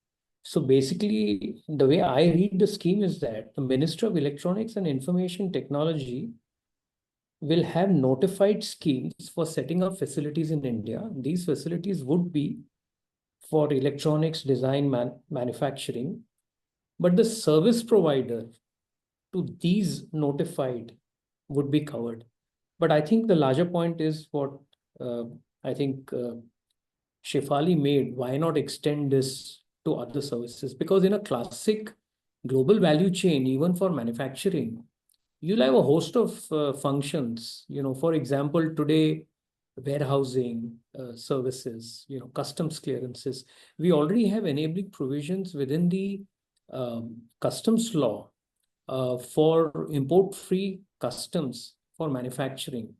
So basically, the way I read the scheme is that the Minister of Electronics and Information Technology will have notified schemes for setting up facilities in India. These facilities would be for electronics design manufacturing, but the service provider to these notified would be covered. But I think the larger point is what I think Shefali made. Why not extend this to other services? Because in a classic global value chain, even for manufacturing, you'll have a host of functions. For example, today, warehousing services, customs clearances. We already have enabling provisions within the customs law for import-free customs for manufacturing.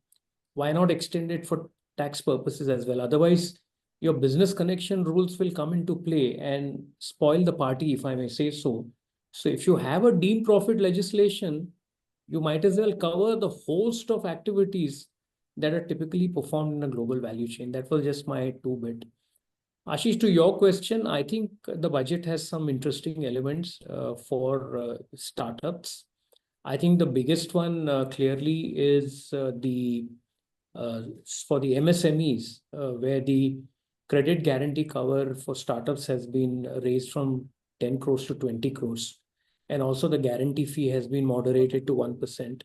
Why not extend it for tax purposes as well? Otherwise, your business connection rules will come into play and spoil the party, if I may say so. So if you have a deemed profit legislation, you might as well cover the host of activities that are typically performed in a global value chain. That was just my 2 bit. Ashish, to your question, I think the budget has some interesting elements for startups. I think the biggest one clearly is for the MSMEs, where the credit guarantee cover for startups has been raised from 10 crores to 20 crores. And also the guarantee fee has been moderated to 1%.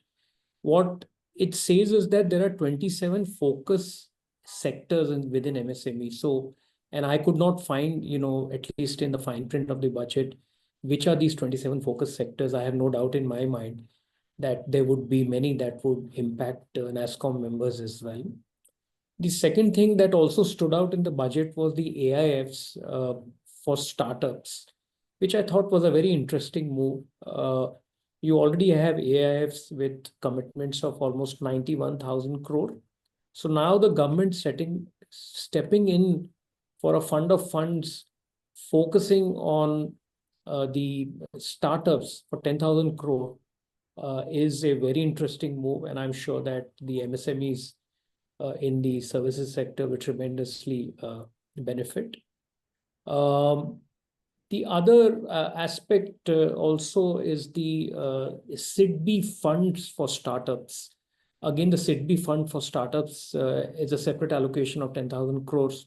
What it says is that there are 27 focus sectors within MSME. So, and I could not find, at least in the fine print of the budget, which are these 27 focus sectors. I have no doubt in my mind that there would be many that would impact Nasscom members as well. The second thing that also stood out in the budget was the AIFs for startups, which I thought was a very interesting move. You already have AIFs with commitments of almost 91,000 crore. So now the government stepping in for a fund of funds, focusing on the startups for 10,000 crore is a very interesting move. And I'm sure that the MSMEs in the services sector will tremendously benefit. The other aspect also is the SIDBI funds for startups. Again, the SIDBI fund for startups is a separate allocation of 10,000 crores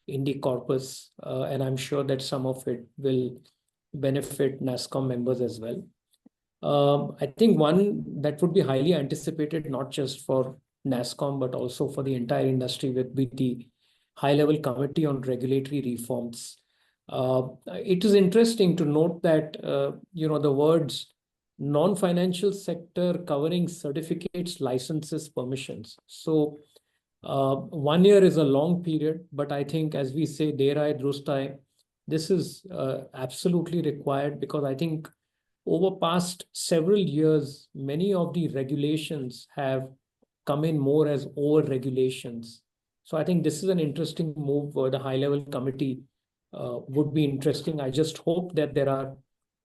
in the corpus. And I'm sure that some of it will benefit Nasscom members as well. I think one that would be highly anticipated, not just for Nasscom, but also for the entire industry, would be the high-level committee on regulatory reforms. It is interesting to note that, the words non-financial sector covering certificates, licenses, permissions. So 1 year is a long period, but I think, as we say, derai drustai, this is absolutely required, because I think over past several years, many of the regulations have come in more as over regulations. So I think this is an interesting move where the high-level committee would be interesting. I just hope that there are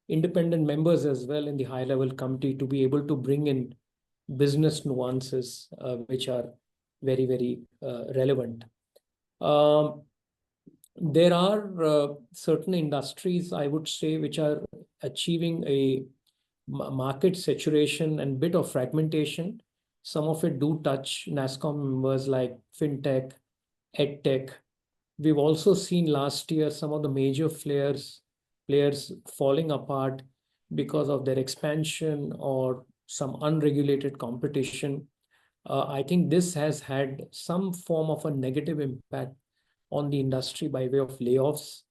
independent members as well in the high-level committee to be able to bring in business nuances which are very, very relevant. There are certain industries, I would say, which are achieving a market saturation and bit of fragmentation. Some of it do touch Nasscom members like fintech, edtech. We've also seen last year some of the major players falling apart because of their expansion or some unregulated competition. I think this has had some form of a negative impact on the industry by way of layoffs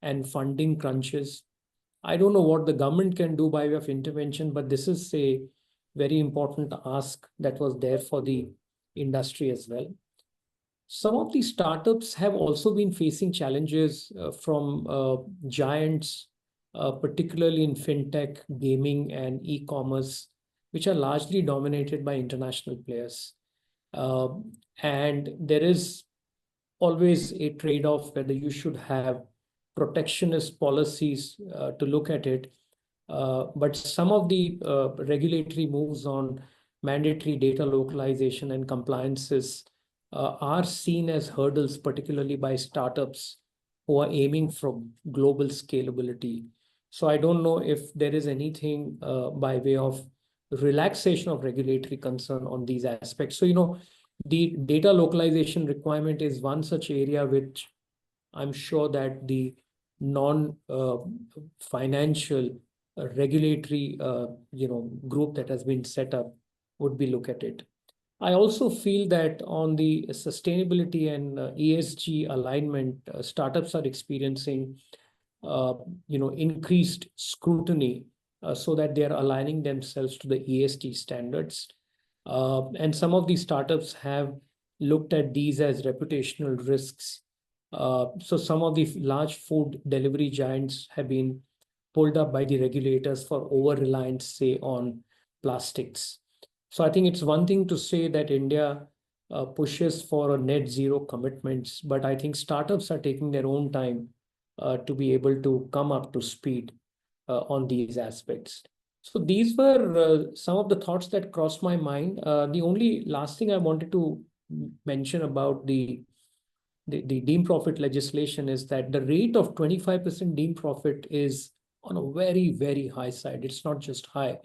and funding crunches. I don't know what the government can do by way of intervention, but this is a very important ask that was there for the industry as well. Some of these startups have also been facing challenges from giants, particularly in fintech, gaming, and e-commerce, which are largely dominated by international players. And there is always a trade-off whether you should have protectionist policies to look at it. But some of the regulatory moves on mandatory data localization and compliances are seen as hurdles, particularly by startups who are aiming for global scalability. So I don't know if there is anything by way of relaxation of regulatory concern on these aspects. So, the data localization requirement is one such area which I'm sure that the non-financial regulatory group that has been set up would be look at it. I also feel that on the sustainability and ESG alignment, startups are experiencing increased scrutiny so that they are aligning themselves to the ESG standards. And some of these startups have looked at these as reputational risks. So some of the large food delivery giants have been pulled up by the regulators for over-reliance, say, on plastics. So I think it's one thing to say that India pushes for a net zero commitments, but I think startups are taking their own time to be able to come up to speed on these aspects. So these were some of the thoughts that crossed my mind. The only last thing I wanted to mention about the deemed profit legislation is that the rate of 25% deemed profit is on a very, very high side. It's not just high,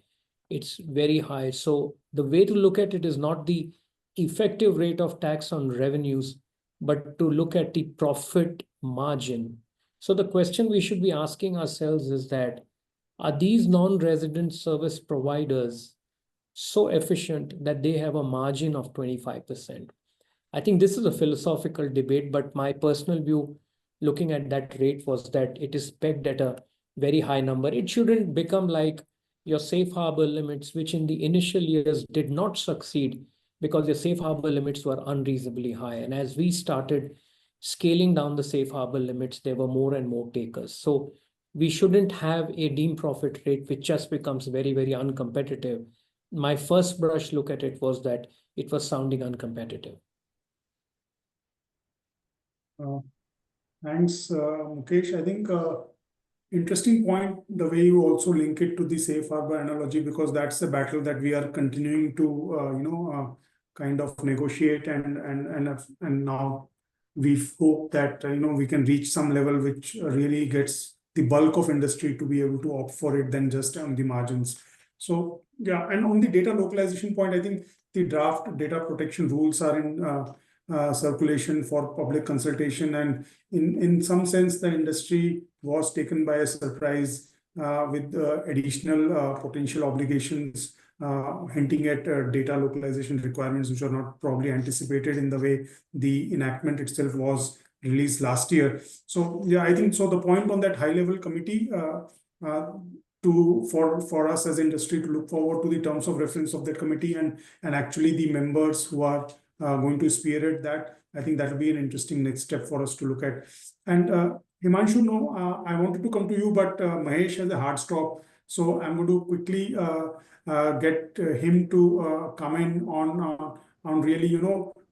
it's very high. So the way to look at it is not the effective rate of tax on revenues, but to look at the profit margin. So the question we should be asking ourselves is that, are these non-resident service providers so efficient that they have a margin of 25%? I think this is a philosophical debate, but my personal view looking at that rate was that it is pegged at a very high number. It shouldn't become like your safe harbor limits, which in the initial years did not succeed because your safe harbor limits were unreasonably high. And as we started scaling down the safe harbor limits, there were more and more takers. So we shouldn't have a deemed profit rate which just becomes very, very uncompetitive. My first brush look at it was that it was sounding uncompetitive. Thanks, Mukesh. I think interesting point, the way you also link it to the safe harbor analogy, because that's a battle that we are continuing to, kind of negotiate, and now we hope that we can reach some level which really gets the bulk of industry to be able to opt for it than just on the margins. So yeah, and on the data localization point, I think the draft data protection rules are in circulation for public consultation, and in some sense the industry was taken by a surprise with additional potential obligations hinting at data localization requirements which are not probably anticipated in the way the enactment itself was released last year. So yeah, I think so the point on that high level committee for us as industry to look forward to the terms of reference of that committee and actually the members who are going to spearhead that. I think that will be an interesting next step for us to look at. And Himanshu, no, I wanted to come to you, but Mahesh has a hard stop. So I'm going to quickly get him to comment on really,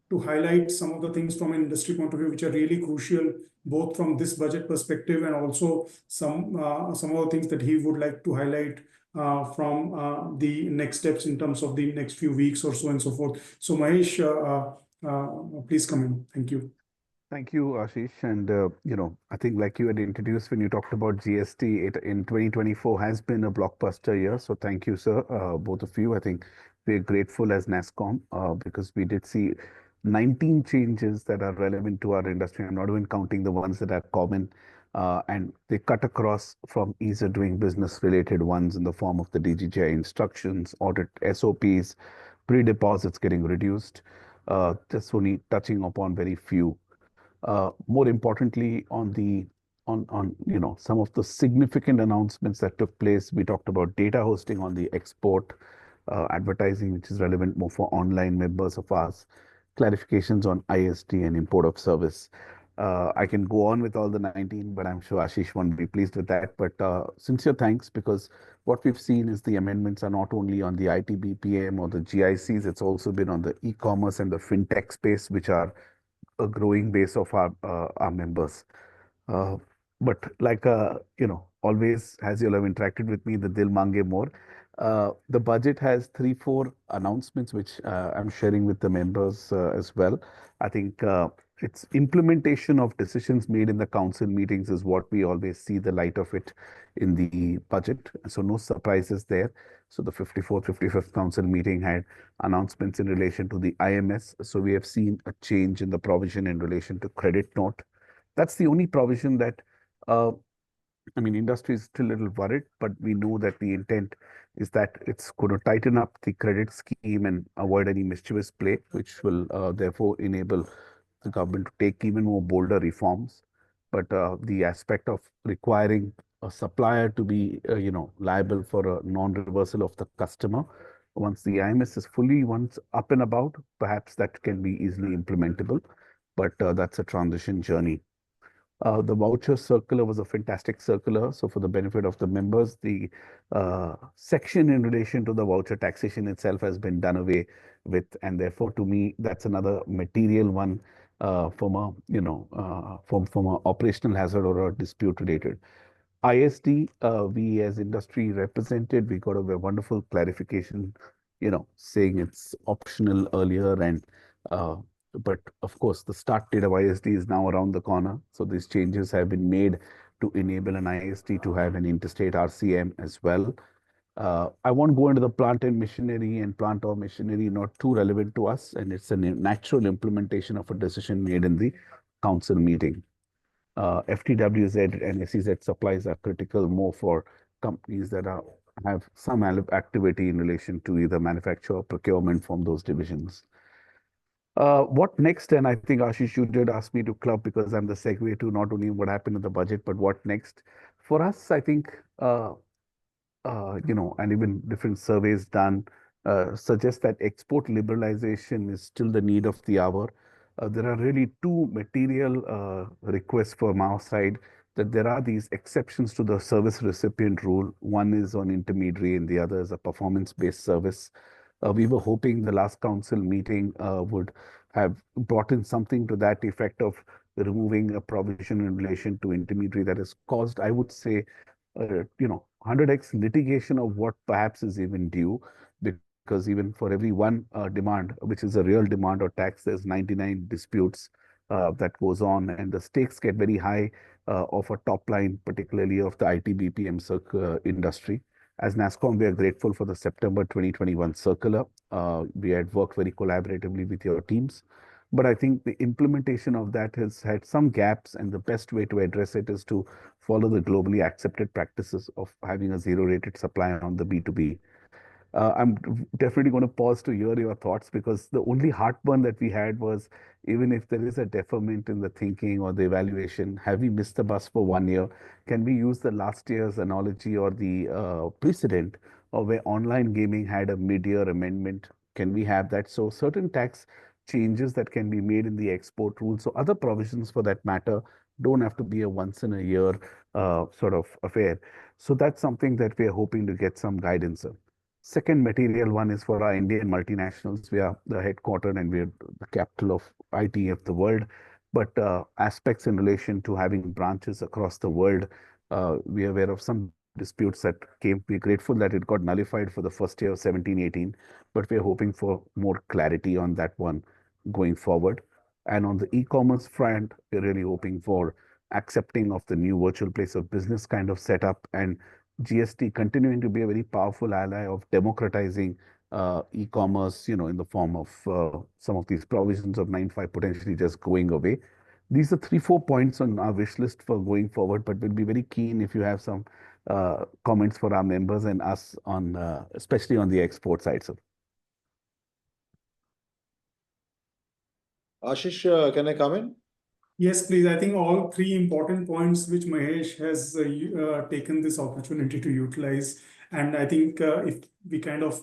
to highlight some of the things from an industry point of view, which are really crucial, both from this budget perspective and also some of the things that he would like to highlight from the next steps in terms of the next few weeks or so and so forth. So Mahesh, please come in. Thank you. Thank you, Ashish. And, I think like you had introduced when you talked about GST, it in 2024 has been a blockbuster year. So thank you, sir, both of you. I think we're grateful as Nasscom because we did see 19 changes that are relevant to our industry. I'm not even counting the ones that are common. And they cut across from ease of doing business related ones in the form of the DGGI instructions, audit SOPs, pre-deposits getting reduced, just only touching upon very few. More importantly, on some of the significant announcements that took place, we talked about data hosting on the export advertising, which is relevant more for online members of ours, clarifications on IST and import of service. I can go on with all the 19, but I'm sure Ashish won't be pleased with that. But sincere thanks, because what we've seen is the amendments are not only on the IT BPM or the GICs, it's also been on the e-commerce and the fintech space, which are a growing base of our members. But like always, as you'll have interacted with me, the Dil Mange More. The budget has 3-4 announcements, which I'm sharing with the members as well. I think it's implementation of decisions made in the council meetings is what we always see the light of it in the budget. So no surprises there. So the 54th, 55th council meeting had announcements in relation to the IMS. So we have seen a change in the provision in relation to credit note. That's the only provision that I mean, industry is still a little worried, but we know that the intent is that it's going to tighten up the credit scheme and avoid any mischievous play, which will therefore enable the government to take even more bolder reforms. But the aspect of requiring a supplier to be, liable for a non-reversal of the customer, once the IMS is fully once up and about, perhaps that can be easily implementable. But that's a transition journey. The voucher circular was a fantastic circular. So for the benefit of the members, the section in relation to the voucher taxation itself has been done away with. And therefore, to me, that's another material one from a operational hazard or a dispute related. ISD, we as industry represented, we got a wonderful clarification, saying it's optional earlier, and but of course the start date of ISD is now around the corner. So these changes have been made to enable an ISD to have an interstate RCM as well. I won't go into the plant and machinery and plant or machinery, not too relevant to us, and it's a natural implementation of a decision made in the council meeting. FTWZ and SEZ supplies are critical more for companies that have some activity in relation to either manufacture or procurement from those divisions. What next? And I think, Ashish, you did ask me to club, because I'm the segue to not only what happened in the budget, but what next. For us, I think, and even different surveys done suggest that export liberalization is still the need of the hour. There are really two material requests from our side, that there are these exceptions to the service recipient rule. One is on intermediary and the other is a performance-based service. We were hoping the last council meeting would have brought in something to that effect of removing a provision in relation to intermediary that has caused, I would say, 100x litigation of what perhaps is even due, because even for every one demand, which is a real demand or tax, there's 99 disputes that goes on, and the stakes get very high of a top line, particularly of the IT BPM industry. As Nasscom, we are grateful for the September 2021 circular. We had worked very collaboratively with your teams. But I think the implementation of that has had some gaps, and the best way to address it is to follow the globally accepted practices of having a zero-rated supply on the B2B. I'm definitely going to pause to hear your thoughts, because the only heartburn that we had was, even if there is a deferment in the thinking or the evaluation, have we missed the bus for 1 year? Can we use the last year's analogy or the precedent, or where online gaming had a mid-year amendment? Can we have that? So certain tax changes that can be made in the export rules, so other provisions for that matter, don't have to be a once in a year sort of affair. So that's something that we are hoping to get some guidance on. Second material one is for our Indian multinationals. We are the headquartered and we are the capital of IT of the world. But aspects in relation to having branches across the world, we are aware of some disputes that came. We're grateful that it got nullified for the first year of 17-18, but we're hoping for more clarity on that one going forward. And on the e-commerce front, we're really hoping for accepting of the new virtual place of business kind of setup, and GST continuing to be a very powerful ally of democratizing e-commerce, in the form of some of these provisions of 9.5 potentially just going away. These are 3-4 points on our wish list for going forward, but we'll be very keen if you have some comments for our members and us on, especially on the export side, sir. Ashish, can I come in? Yes, please. I think all three important points which Mahesh has taken this opportunity to utilize. And I think if we kind of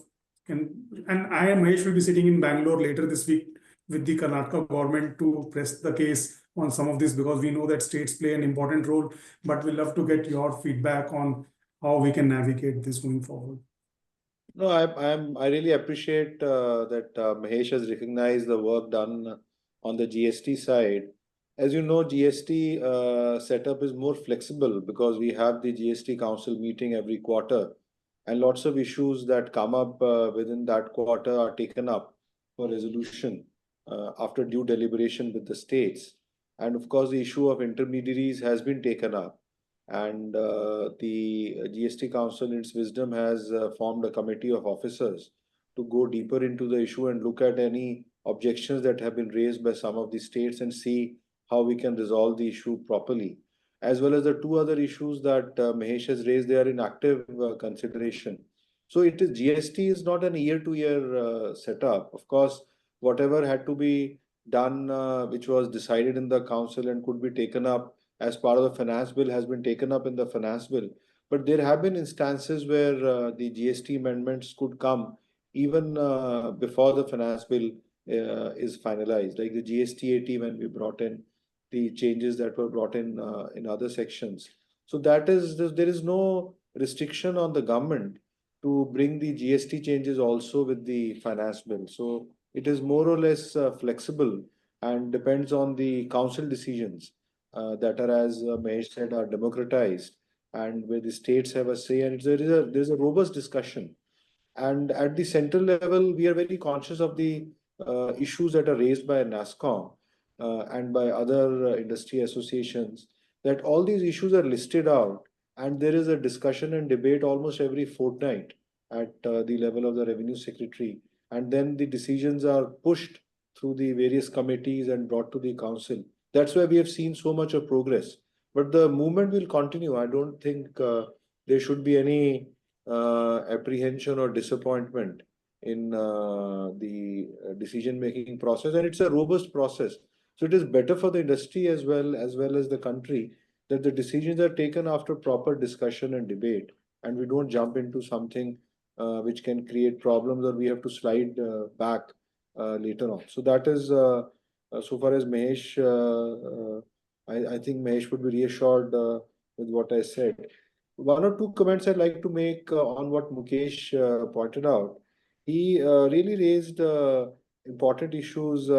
And I and Mahesh will be sitting in Bangalore later this week with the Karnataka government to press the case on some of this, because we know that states play an important role, but we'd love to get your feedback on how we can navigate this going forward. No, I really appreciate that Mahesh has recognized the work done on the GST side. As you know, GST setup is more flexible because we have the GST Council meeting every quarter, and lots of issues that come up within that quarter are taken up for resolution after due deliberation with the states. And of course, the issue of intermediaries has been taken up. And the GST Council, in its wisdom, has formed a committee of officers to go deeper into the issue and look at any objections that have been raised by some of the states and see how we can resolve the issue properly. As well as the two other issues that Mahesh has raised, they are in active consideration. So it is GST is not an year-to-year setup. Of course, whatever had to be done, which was decided in the council and could be taken up as part of the finance bill, has been taken up in the finance bill. But there have been instances where the GST amendments could come even before the finance bill is finalized, like the GST 80 when we brought in the changes that were brought in other sections. So that is, there is no restriction on the government to bring the GST changes also with the finance bill. So it is more or less flexible and depends on the council decisions that are, as Mahesh said, are democratized and where the states have a say, and there's a robust discussion. And at the central level, we are very conscious of the issues that are raised by Nasscom and by other industry associations, that all these issues are listed out, and there is a discussion and debate almost every fortnight at the level of the Revenue Secretary. And then the decisions are pushed through the various committees and brought to the council. That's why we have seen so much of progress. But the movement will continue. I don't think there should be any apprehension or disappointment in the decision-making process. And it's a robust process. So it is better for the industry as well as the country that the decisions are taken after proper discussion and debate, and we don't jump into something which can create problems or we have to slide back later on. So that is so far as Mahesh. I think Mahesh would be reassured with what I said. One or two comments I'd like to make on what Mukesh pointed out. He really raised important issues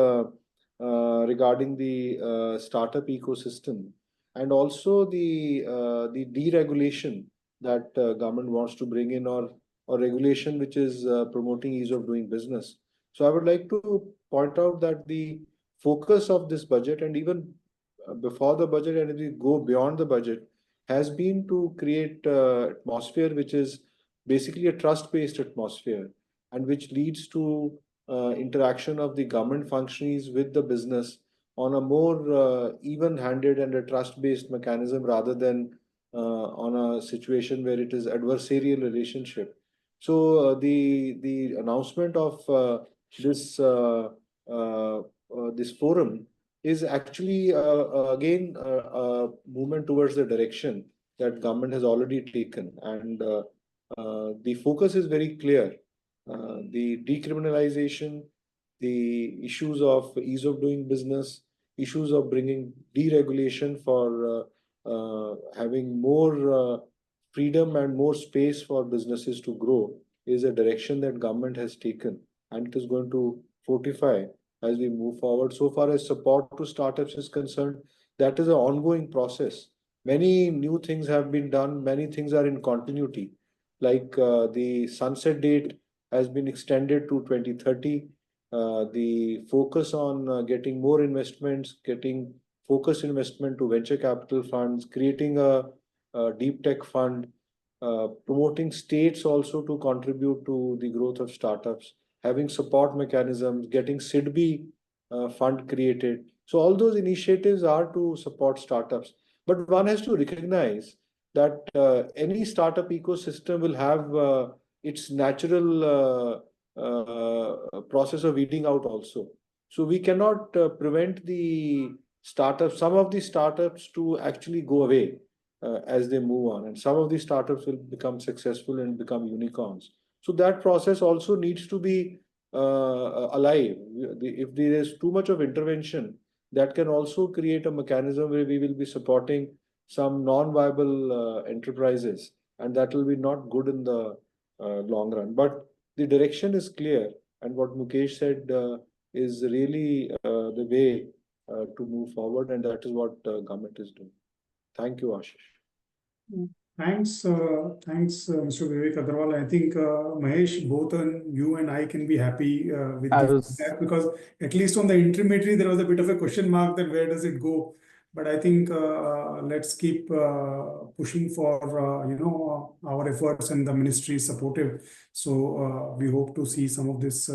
regarding the startup ecosystem and also the deregulation that government wants to bring in, or regulation which is promoting ease of doing business. So I would like to point out that the focus of this budget, and even before the budget and if we go beyond the budget, has been to create atmosphere which is basically a trust-based atmosphere, and which leads to interaction of the government functionaries with the business on a more even-handed and a trust-based mechanism rather than on a situation where it is adversarial relationship. So the announcement of this this forum is actually again a movement towards the direction that government has already taken, and the focus is very clear. The decriminalization, the issues of ease of doing business, issues of bringing deregulation for having more freedom and more space for businesses to grow is a direction that government has taken, and it is going to fortify as we move forward. So far as support to startups is concerned, that is an ongoing process. Many new things have been done, many things are in continuity, like the sunset date has been extended to 2030. The focus on getting more investments, getting focused investment to venture capital funds, creating a deep tech fund, promoting states also to contribute to the growth of startups, having support mechanisms, getting SIDBI fund created. So all those initiatives are to support startups. But one has to recognize that any startup ecosystem will have its natural process of weeding out also. So we cannot prevent the startups, some of the startups to actually go away as they move on. And some of these startups will become successful and become unicorns. So that process also needs to be alive. If there is too much of intervention, that can also create a mechanism where we will be supporting some non-viable enterprises, and that will be not good in the long run. But the direction is clear, and what Mukesh said is really the way to move forward, and that is what government is doing. Thank you, Ashish. Thanks, Mr. Vivek Aggarwal. I think Mahesh, both you and I can be happy with that, because at least on the intermediary there was a bit of a question mark that where does it go. But I think let's keep pushing for our efforts, and the ministry is supportive. So we hope to see some of this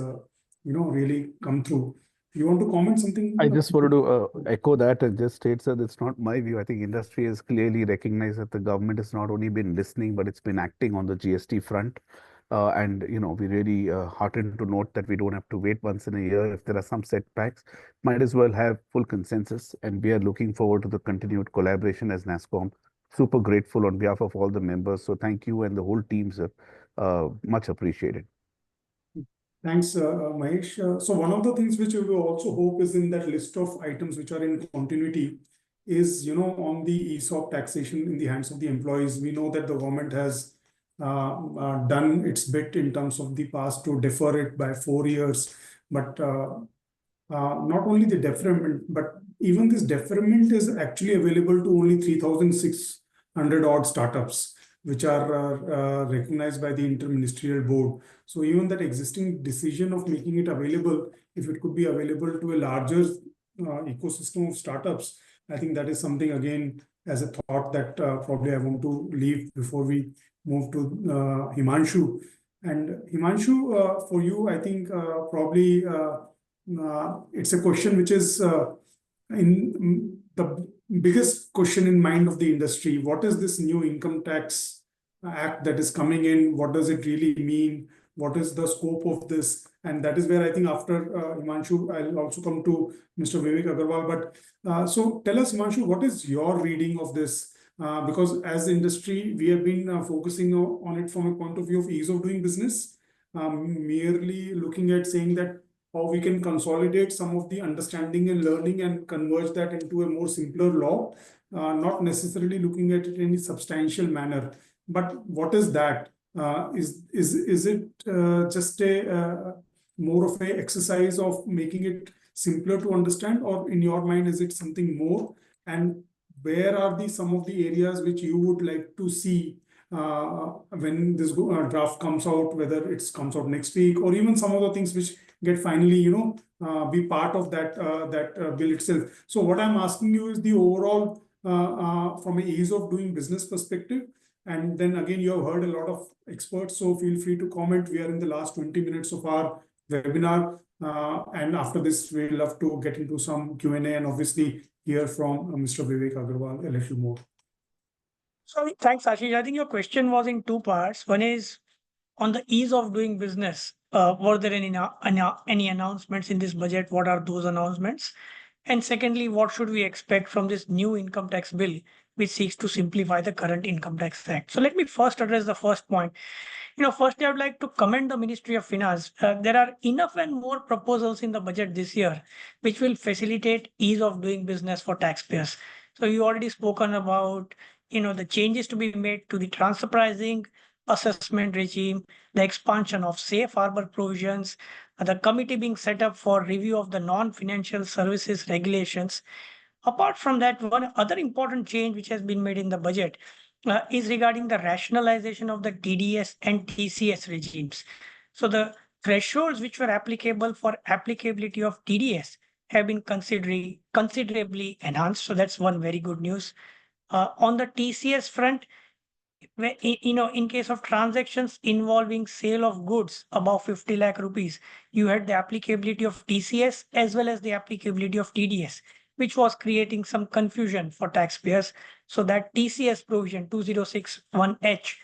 really come through. You want to comment something? I just wanted to echo that and just state that it's not my view. I think industry has clearly recognized that the government has not only been listening, but it's been acting on the GST front. And we really heartened to note that we don't have to wait once in a year. If there are some setbacks, might as well have full consensus. And we are looking forward to the continued collaboration as Nasscom. Super grateful on behalf of all the members. So thank you and the whole team, sir. Much appreciated. Thanks, Mahesh. So one of the things which we also hope is in that list of items which are in continuity is, on the ESOP taxation in the hands of the employees. We know that the government has done its bit in terms of the past to defer it by 4 years. But not only the deferment, but even this deferment is actually available to only 3,600 odd startups, which are recognized by the interministerial board. So even that existing decision of making it available, if it could be available to a larger ecosystem of startups, I think that is something, again, as a thought that probably I want to leave before we move to Himanshu. And Himanshu, for you, I think probably it's a question which is in the biggest question in mind of the industry. What is this new income tax act that is coming in? What does it really mean? What is the scope of this? And that is where I think after Himanshu, I'll also come to Mr. Vivek Aggarwal. But so tell us, Himanshu, what is your reading of this? Because as industry, we have been focusing on it from a point of view of ease of doing business, merely looking at saying that how we can consolidate some of the understanding and learning and converge that into a more simpler law, not necessarily looking at it in a substantial manner. But what is that? Is it just a more of a exercise of making it simpler to understand, or in your mind is it something more? And where are some of the areas which you would like to see when this draft comes out, whether it comes out next week, or even some of the things which get finally be part of that bill itself? So what I'm asking you is the overall from an ease of doing business perspective. And then again, you have heard a lot of experts, so feel free to comment. We are in the last 20 minutes of our webinar. And after this, we'd love to get into some Q&A and obviously hear from Mr. Vivek Aggarwal a little more. So thanks, Ashish. I think your question was in two parts. One is on the ease of doing business. Were there any announcements in this budget? What are those announcements? And secondly, what should we expect from this new income tax bill, which seeks to simplify the current income tax act? So let me first address the first point. Firstly, I would like to commend the Ministry of Finance. There are enough and more proposals in the budget this year, which will facilitate ease of doing business for taxpayers. So you already spoken about, the changes to be made to the transfer pricing, assessment regime, the expansion of safe harbor provisions, the committee being set up for review of the non-financial services regulations. Apart from that, one other important change which has been made in the budget is regarding the rationalization of the TDS and TCS regimes. So the thresholds which were applicable for applicability of TDS have been considerably enhanced. So that's one very good news. On the TCS front, in case of transactions involving sale of goods above 50 lakh rupees, you had the applicability of TCS as well as the applicability of TDS, which was creating some confusion for taxpayers. So that TCS provision 2061H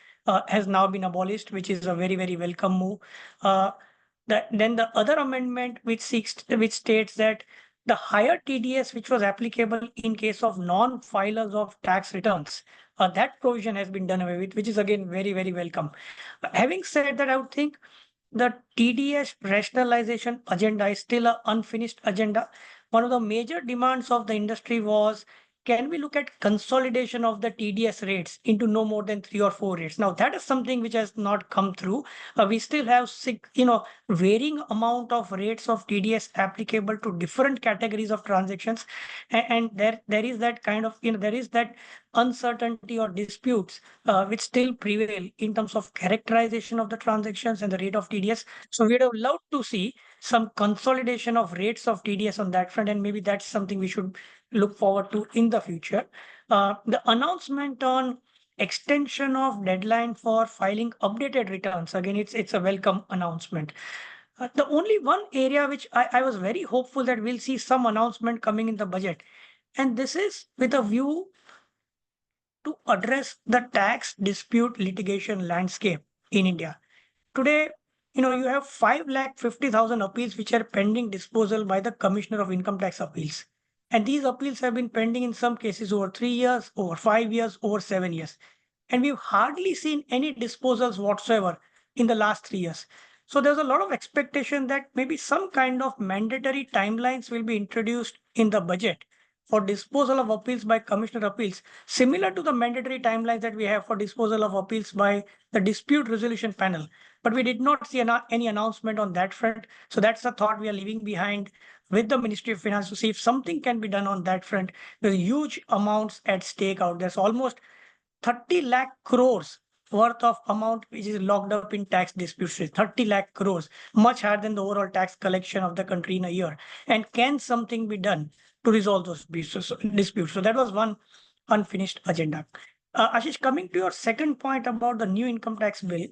has now been abolished, which is a very, very welcome move. Then the other amendment which states that the higher TDS which was applicable in case of non-filers of tax returns That provision has been done away with, which is again very, very welcome. Having said that, I would think the TDS rationalization agenda is still an unfinished agenda. One of the major demands of the industry was, can we look at consolidation of the TDS rates into no more than 3 or 4 rates? Now that is something which has not come through. We still have varying amount of rates of TDS applicable to different categories of transactions, and there is that kind of there is that uncertainty or disputes which still prevail in terms of characterization of the transactions and the rate of TDS. So we'd have loved to see some consolidation of rates of TDS on that front, and maybe that's something we should look forward to in the future. The announcement on extension of deadline for filing updated returns, again, it's a welcome announcement. The only one area which I was very hopeful that we'll see some announcement coming in the budget, and this is with a view to address the tax dispute litigation landscape in India. Today, you have 5,50,000 appeals which are pending disposal by the Commissioner of Income Tax Appeals. And these appeals have been pending in some cases over 3 years, over 5 years, over 7 years. And we've hardly seen any disposals whatsoever in the last 3 years. So there's a lot of expectation that maybe some kind of mandatory timelines will be introduced in the budget for disposal of appeals by Commissioner Appeals, similar to the mandatory timelines that we have for disposal of appeals by the Dispute Resolution Panel. But we did not see any announcement on that front. So that's a thought we are leaving behind with the Ministry of Finance to see if something can be done on that front. There's huge amounts at stake out there. So almost 30 lakh crores worth of amount which is locked up in tax disputes. 30 lakh crores, much higher than the overall tax collection of the country in a year. And can something be done to resolve those disputes? So that was one unfinished agenda. Ashish, coming to your second point about the new income tax bill,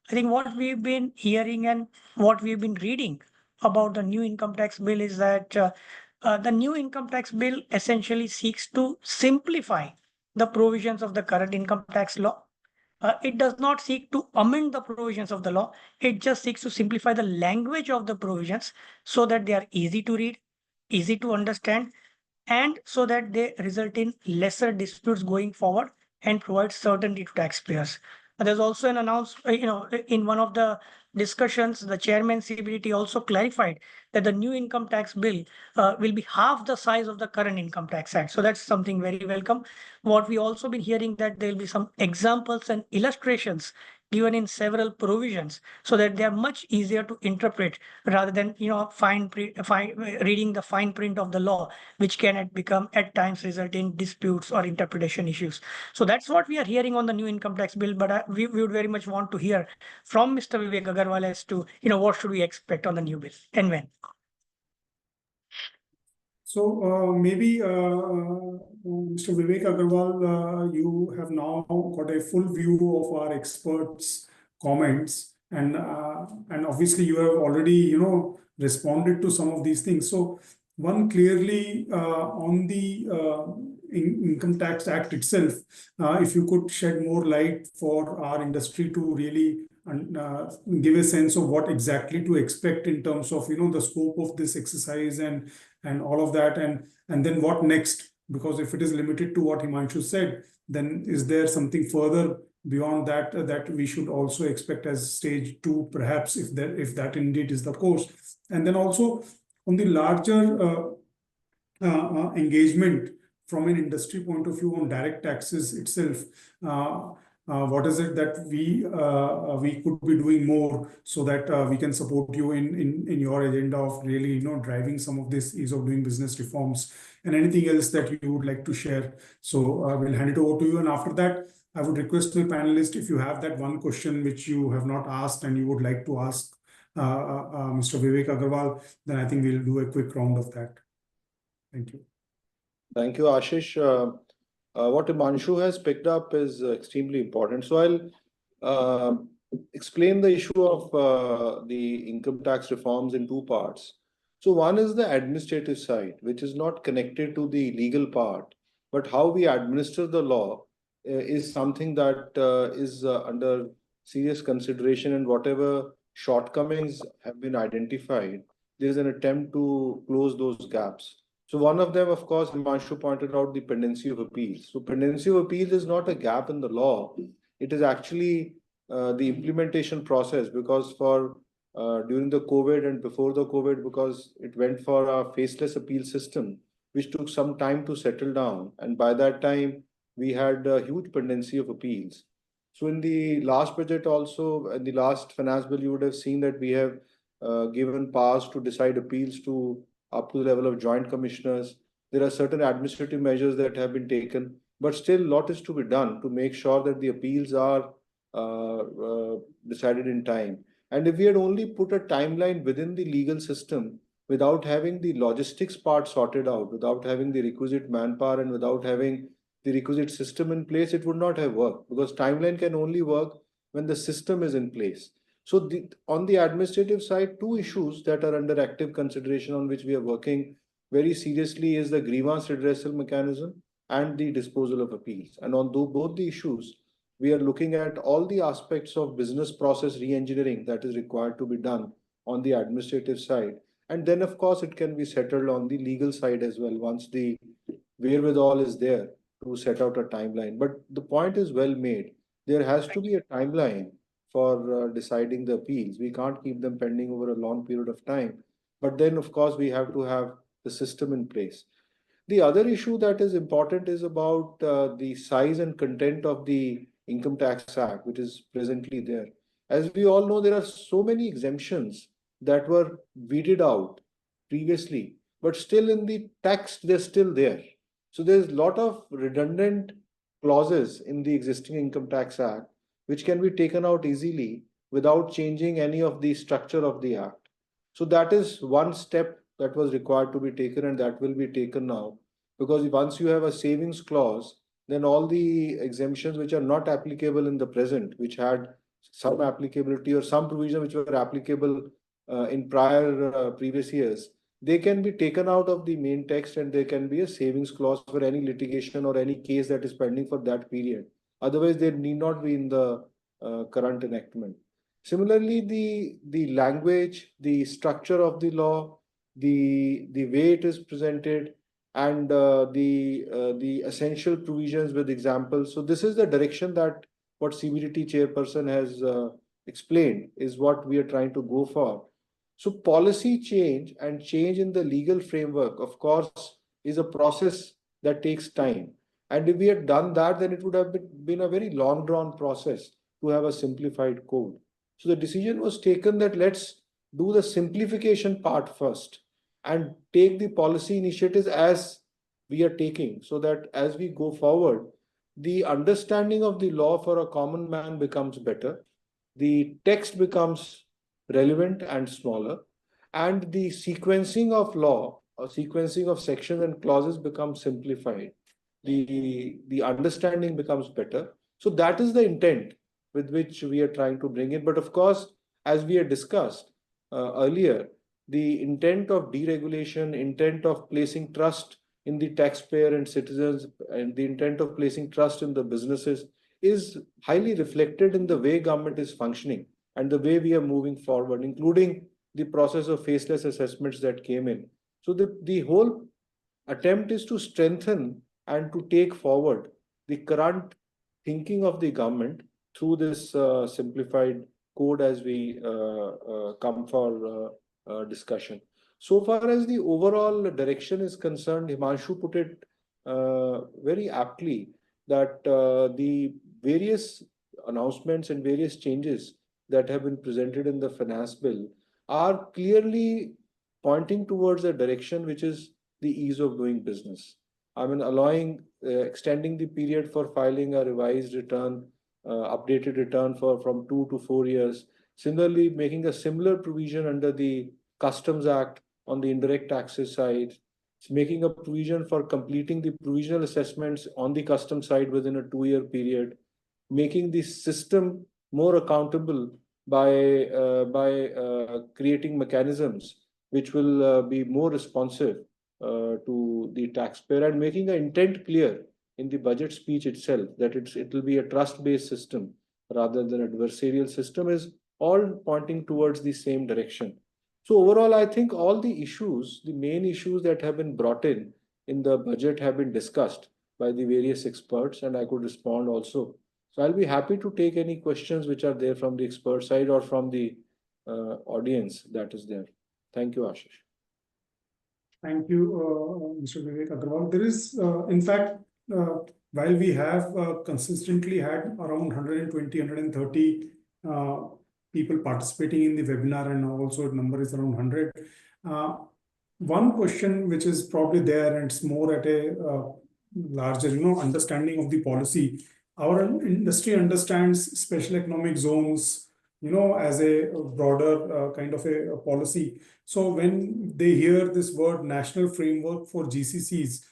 I think what we've been hearing and what we've been reading about the new income tax bill is that the new income tax bill essentially seeks to simplify the provisions of the current income tax law. It does not seek to amend the provisions of the law. It just seeks to simplify the language of the provisions so that they are easy to read, easy to understand, and so that they result in lesser disputes going forward and provide certainty to taxpayers. There's also an announcement, in one of the discussions, the chairman CBDT also clarified that the new income tax bill will be half the size of the current income tax act. So that's something very welcome. What we also been hearing that there will be some examples and illustrations given in several provisions so that they are much easier to interpret rather than reading the fine print of the law, which can become at times result in disputes or interpretation issues. So that's what we are hearing on the new income tax bill, but we would very much want to hear from Mr. Vivek Aggarwal as to what should we expect on the new bill and when. So maybe Mr. Vivek Aggarwal, you have now got a full view of our experts' comments, and obviously you have already responded to some of these things. So one clearly on the Income Tax Act itself, if you could shed more light for our industry to really give a sense of what exactly to expect in terms of the scope of this exercise and all of that, and then what next? Because if it is limited to what Himanshu said, then is there something further beyond that that we should also expect as stage 2, perhaps, if that indeed is the course? And then also on the larger engagement from an industry point of view on direct taxes itself, what is it that we could be doing more so that we can support you in your agenda of really driving some of this ease of doing business reforms, and anything else that you would like to share? So we'll hand it over to you, and after that I would request my panelists, if you have that one question which you have not asked and you would like to ask Mr. Vivek Aggarwal, then I think we'll do a quick round of that. Thank you. Thank you, Ashish. What Himanshu has picked up is extremely important. So I'll explain the issue of the income tax reforms in 2 parts. So one is the administrative side, which is not connected to the legal part, but how we administer the law is something that is under serious consideration, and whatever shortcomings have been identified, there is an attempt to close those gaps. So one of them, of course, Himanshu pointed out the pendency of appeals. So pendency of appeals is not a gap in the law. It is actually the implementation process, because for during the COVID and before the COVID, because it went for a faceless appeal system, which took some time to settle down. And by that time, we had a huge pendency of appeals. So in the last budget also, in the last finance bill, you would have seen that we have given powers to decide appeals to up to the level of joint commissioners. There are certain administrative measures that have been taken, but still a lot is to be done to make sure that the appeals are decided in time. And if we had only put a timeline within the legal system without having the logistics part sorted out, without having the requisite manpower, and without having the requisite system in place, it would not have worked, because timeline can only work when the system is in place. So on the administrative side, two issues that are under active consideration on which we are working very seriously is the grievance redressal mechanism and the disposal of appeals. And on both the issues, we are looking at all the aspects of business process re-engineering that is required to be done on the administrative side. And then, of course, it can be settled on the legal side as well once the wherewithal is there to set out a timeline. But the point is well made. There has to be a timeline for deciding the appeals. We can't keep them pending over a long period of time. But then, of course, we have to have the system in place. The other issue that is important is about the size and content of the Income Tax Act, which is presently there. As we all know, there are so many exemptions that were weeded out previously, but still in the text, they're still there. So there's a lot of redundant clauses in the existing Income Tax Act, which can be taken out easily without changing any of the structure of the Act. So that is one step that was required to be taken, and that will be taken now. Because once you have a savings clause, then all the exemptions which are not applicable in the present, which had some applicability or some provision which were applicable in previous years, they can be taken out of the main text, and there can be a savings clause for any litigation or any case that is pending for that period. Otherwise, they need not be in the current enactment. Similarly, the language, the structure of the law, the way it is presented, and the essential provisions with examples. So this is the direction that what CBDT chairperson has explained is what we are trying to go for. So policy change and change in the legal framework, of course, is a process that takes time. And if we had done that, then it would have been a very long drawn process to have a simplified code. So the decision was taken that let's do the simplification part first and take the policy initiatives as we are taking, so that as we go forward, the understanding of the law for a common man becomes better, the text becomes relevant and smaller, and the sequencing of law or sequencing of sections and clauses becomes simplified. The understanding becomes better. So that is the intent with which we are trying to bring it. But of course, as we had discussed earlier, the intent of deregulation, intent of placing trust in the taxpayer and citizens, and the intent of placing trust in the businesses is highly reflected in the way government is functioning and the way we are moving forward, including the process of faceless assessments that came in. So the whole attempt is to strengthen and to take forward the current thinking of the government through this simplified code as we come for discussion. So far as the overall direction is concerned, Himanshu put it very aptly that the various announcements and various changes that have been presented in the finance bill are clearly pointing towards a direction which is the ease of doing business. I mean, allowing, extending the period for filing a revised return, updated return from 2 to 4 years. Similarly, making a similar provision under the Customs Act on the indirect taxes side. It's making a provision for completing the provisional assessments on the customs side within a 2-year period, making the system more accountable by creating mechanisms which will be more responsive to the taxpayer, and making an intent clear in the budget speech itself that it will be a trust-based system rather than adversarial system, is all pointing towards the same direction. So overall, I think all the issues, the main issues that have been brought in the budget have been discussed by the various experts, and I could respond also. So I'll be happy to take any questions which are there from the expert side or from the audience that is there. Thank you, Ashish. Thank you, Mr. Vivek Aggarwal. There is, in fact, while we have consistently had around 120, 130 people participating in the webinar, and now also the number is around 100. One question which is probably there, and it's more at a larger, understanding of the policy. Our industry understands special economic zones, as a broader kind of a policy. So when they hear this word national framework for GCCs,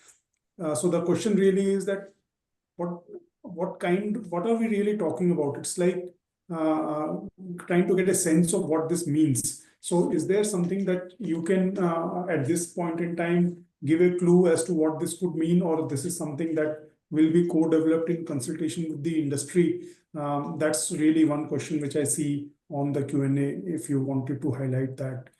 so the question really is that what are we really talking about? It's like trying to get a sense of what this means. So is there something that you can, at this point in time, give a clue as to what this could mean, or this is something that will be co-developed in consultation with the industry? That's really one question which I see on the Q&A, if you wanted to highlight that.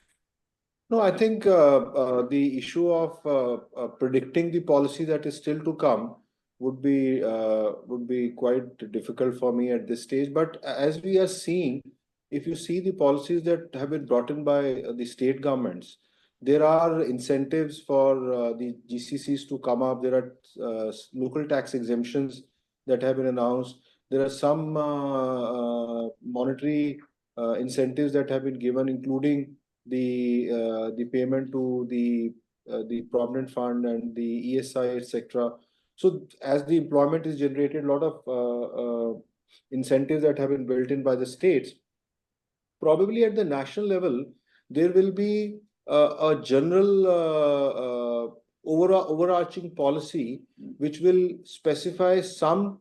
No, I think the issue of predicting the policy that is still to come would be quite difficult for me at this stage. But as we are seeing, if you see the policies that have been brought in by the state governments, there are incentives for the GCCs to come up. There are local tax exemptions that have been announced. There are some monetary incentives that have been given, including the payment to the Provident Fund and the ESI, etc. So as the employment is generated, a lot of incentives that have been built in by the states. Probably at the national level, there will be a general overarching policy which will specify some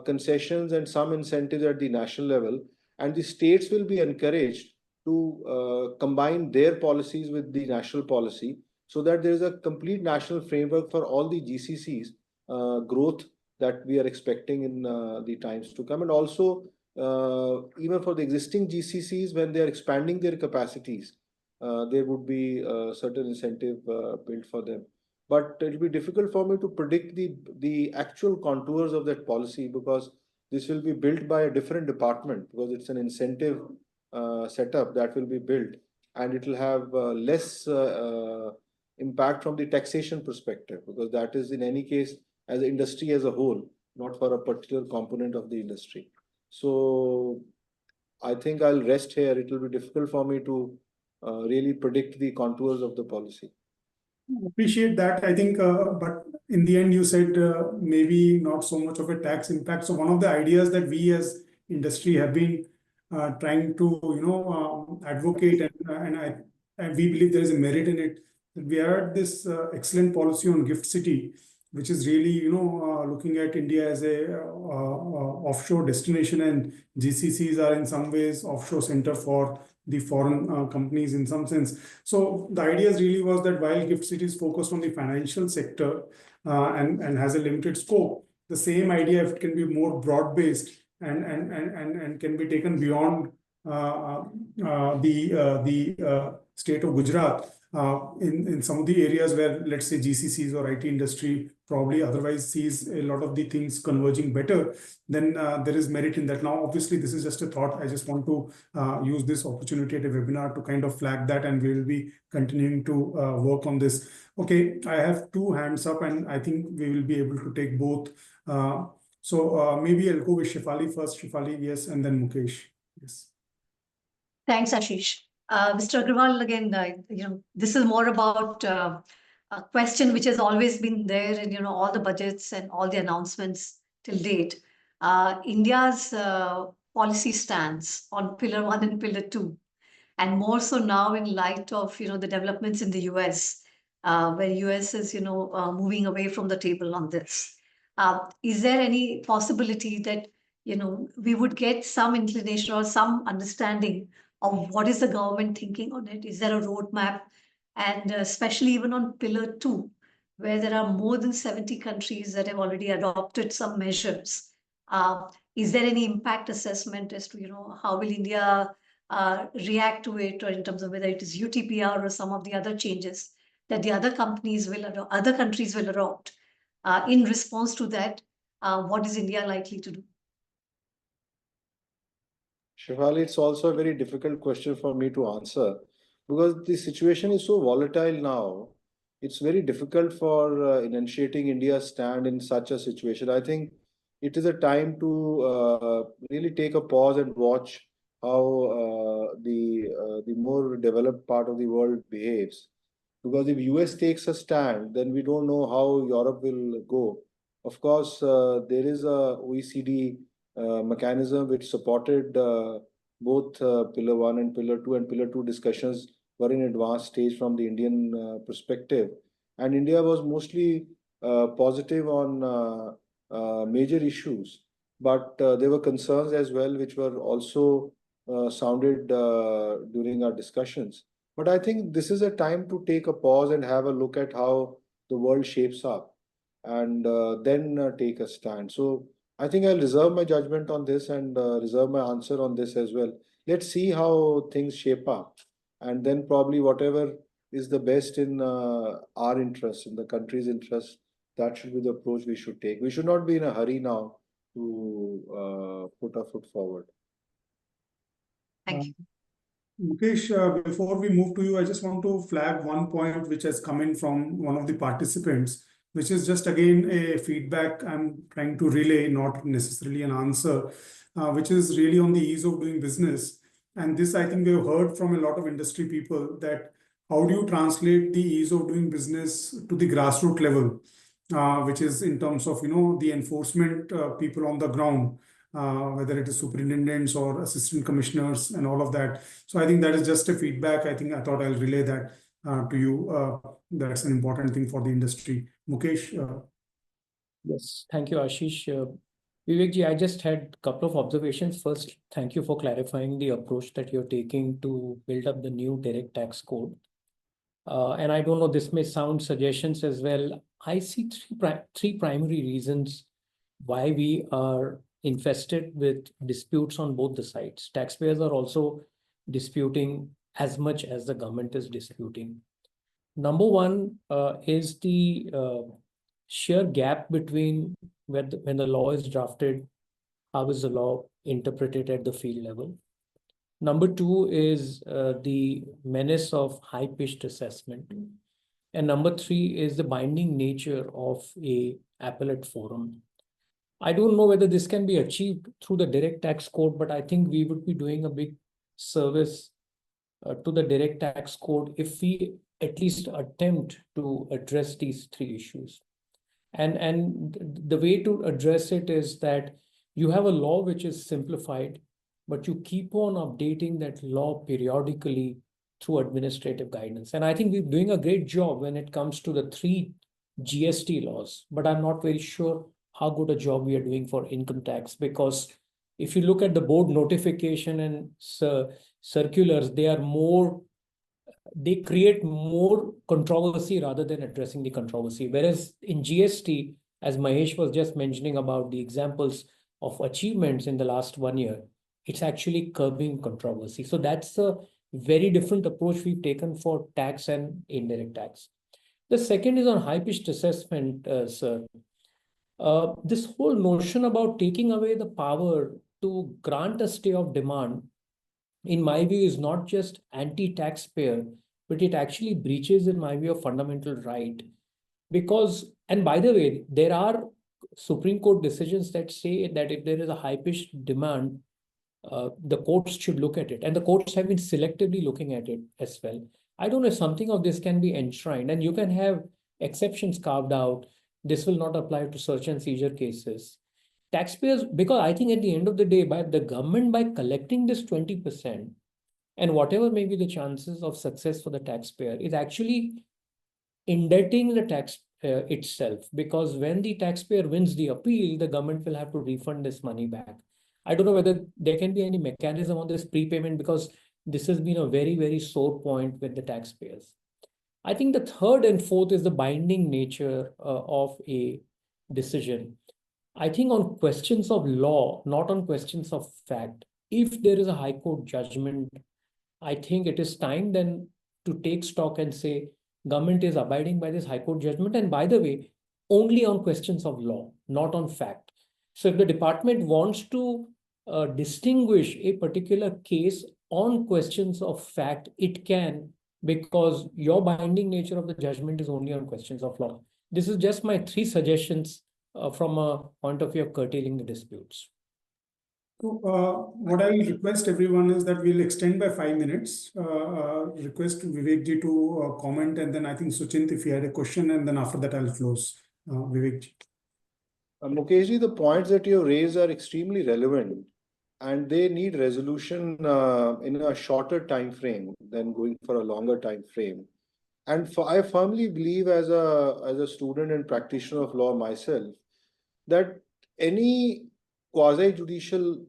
concessions and some incentives at the national level, and the states will be encouraged to combine their policies with the national policy, so that there is a complete national framework for all the GCCs growth that we are expecting in the times to come. And also even for the existing GCCs, when they are expanding their capacities, there would be a certain incentive built for them. But it will be difficult for me to predict the actual contours of that policy, because this will be built by a different department, because it's an incentive setup that will be built, and it will have less impact from the taxation perspective, because that is in any case as an industry as a whole, not for a particular component of the industry. So I think I'll rest here. It will be difficult for me to really predict the contours of the policy. Appreciate that. I think, but in the end, you said maybe not so much of a tax impact. So one of the ideas that we as industry have been trying to, advocate, and we believe there is a merit in it. We had this excellent policy on GIFT City, which is really, looking at India as a offshore destination, and GCCs are in some ways offshore center for the foreign companies in some sense. So the idea really was that while GIFT City is focused on the financial sector and has a limited scope, the same idea, if it can be more broad-based and can be taken beyond the state of Gujarat, in some of the areas where, let's say, GCCs or IT industry probably otherwise sees a lot of the things converging better, then there is merit in that. Now, obviously, this is just a thought. I just want to use this opportunity at a webinar to kind of flag that, and we will be continuing to work on this. Okay, I have two hands up, and I think we will be able to take both. So maybe I'll go with Shefali first. Shefali, yes, and then Mukesh. Yes. Thanks, Ashish. Mr. Aggarwal, again, this is more about a question which has always been there in all the budgets and all the announcements till date. India's policy stance on Pillar 1 and Pillar 2, and more so now in light of the developments in the US, where US is moving away from the table on this. Is there any possibility that we would get some inclination or some understanding of what is the government thinking on it? Is there a roadmap? And especially even on Pillar 2, where there are more than 70 countries that have already adopted some measures. Is there any impact assessment as to how will India react to it, or in terms of whether it is UTPR or some of the other changes that the other countries will adopt in response to that? What is India likely to do? Shefali, it's also a very difficult question for me to answer because the situation is so volatile now. It's very difficult for enunciating India's stand in such a situation. I think it is a time to really take a pause and watch how the more developed part of the world behaves. Because if US takes a stand, then we don't know how Europe will go. Of course, there is a OECD mechanism which supported both Pillar 1 and Pillar 2, and Pillar 2 discussions were in advanced stage from the Indian perspective. And India was mostly positive on major issues. But there were concerns as well, which were also sounded during our discussions. But I think this is a time to take a pause and have a look at how the world shapes up and then take a stand. So I think I'll reserve my judgment on this and reserve my answer on this as well. Let's see how things shape up. And then probably whatever is the best in our interest, in the country's interest, that should be the approach we should take. We should not be in a hurry now to put our foot forward. Thank you. Mukesh, before we move to you, I just want to flag one point which has come in from one of the participants, which is just again a feedback I'm trying to relay, not necessarily an answer, which is really on the ease of doing business. And this, I think we've heard from a lot of industry people that how do you translate the ease of doing business to the grassroots level, which is in terms of, the enforcement people on the ground, whether it is superintendents or assistant commissioners and all of that. So I think that is just a feedback. I thought I'll relay that to you. That's an important thing for the industry. Mukesh. Yes, thank you, Ashish. Vivek ji, I just had a couple of observations. First, thank you for clarifying the approach that you're taking to build up the new direct tax code. And I don't know, this may sound suggestions as well. I see three primary reasons why we are infested with disputes on both the sides. Taxpayers are also disputing as much as the government is disputing. Number one is the sheer gap between when the law is drafted, how is the law interpreted at the field level. Number two is the menace of high-pitched assessment. And number three is the binding nature of a appellate forum. I don't know whether this can be achieved through the direct tax code, but I think we would be doing a big service to the direct tax code if we at least attempt to address these three issues. And the way to address it is that you have a law which is simplified, but you keep on updating that law periodically through administrative guidance. And I think we're doing a great job when it comes to the 3 GST laws, but I'm not very sure how good a job we are doing for income tax, because if you look at the board notification and circulars, they create more controversy rather than addressing the controversy. Whereas in GST, as Mahesh was just mentioning about the examples of achievements in the last 1 year, it's actually curbing controversy. So that's a very different approach we've taken for tax and indirect tax. The second is on high-pitched assessment, sir. This whole notion about taking away the power to grant a stay of demand, in my view, is not just anti-taxpayer, but it actually breaches, in my view, a fundamental right. Because, and by the way, there are Supreme Court decisions that say that if there is a high-pitched demand, the courts should look at it. And the courts have been selectively looking at it as well. I don't know if something of this can be enshrined, and you can have exceptions carved out. This will not apply to search and seizure cases. Taxpayers, because I think at the end of the day, by the government, by collecting this 20%, and whatever may be the chances of success for the taxpayer, is actually indebting the taxpayer itself. Because when the taxpayer wins the appeal, the government will have to refund this money back. I don't know whether there can be any mechanism on this prepayment, because this has been a very, very sore point with the taxpayers. I think the third and fourth is the binding nature of a decision. I think on questions of law, not on questions of fact, if there is a High Court judgment, I think it is time then to take stock and say, government is abiding by this High Court judgment. And by the way, only on questions of law, not on fact. So if the department wants to distinguish a particular case on questions of fact, it can, because your binding nature of the judgment is only on questions of law. This is just my 3 suggestions from a point of view of curtailing the disputes. So, what I will request everyone is that we'll extend by 5 minutes. Request Vivek ji to comment, and then I think Suchint, if he had a question, and then after that I'll close. Vivek ji. Mukesh ji, the points that you raise are extremely relevant, and they need resolution in a shorter time frame than going for a longer time frame. And I firmly believe, as a student and practitioner of law myself, that any quasi-judicial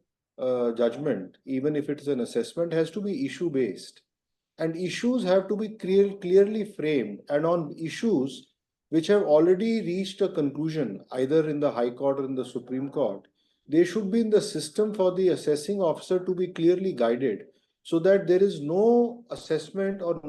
judgment, even if it is an assessment, has to be issue-based. And issues have to be clearly framed. And on issues which have already reached a conclusion, either in the High Court or in the Supreme Court, they should be in the system for the assessing officer to be clearly guided, so that there is no assessment or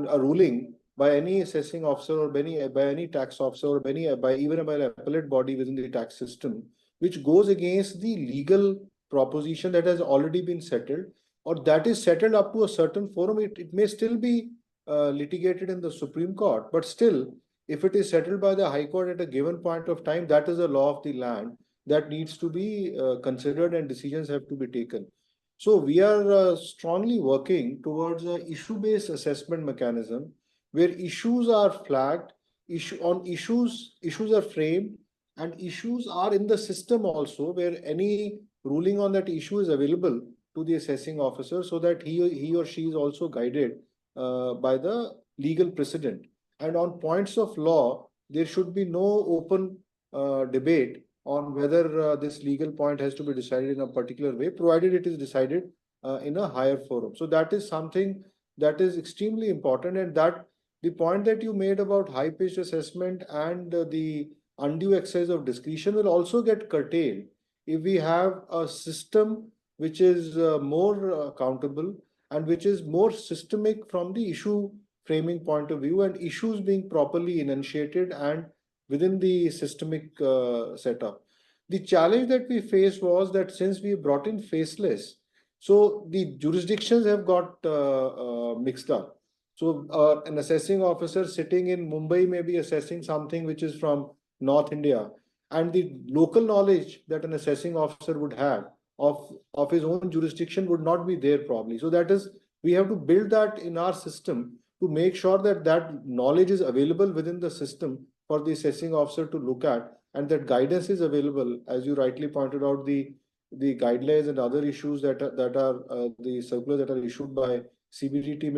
a ruling by any assessing officer or by any tax officer or even by an appellate body within the tax system, which goes against the legal proposition that has already been settled, or that is settled up to a certain forum. It may still be litigated in the Supreme Court, but still, if it is settled by the High Court at a given point of time, that is a law of the land that needs to be considered, and decisions have to be taken. So we are strongly working towards an issue-based assessment mechanism, where issues are flagged, issues are framed, and issues are in the system also, where any ruling on that issue is available to the assessing officer, so that he or she is also guided by the legal precedent. And on points of law, there should be no open debate on whether this legal point has to be decided in a particular way, provided it is decided in a higher forum. So that is something that is extremely important, and that the point that you made about high-pitched assessment and the undue excess of discretion will also get curtailed if we have a system which is more accountable and which is more systemic from the issue framing point of view, and issues being properly enunciated and within the systemic setup. The challenge that we faced was that since we brought in faceless, so the jurisdictions have got mixed up. So an assessing officer sitting in Mumbai may be assessing something which is from North India, and the local knowledge that an assessing officer would have of his own jurisdiction would not be there probably. So that is, we have to build that in our system to make sure that that knowledge is available within the system for the assessing officer to look at, and that guidance is available, as you rightly pointed out, the guidelines and other issues that are the circulars that are issued by CBDT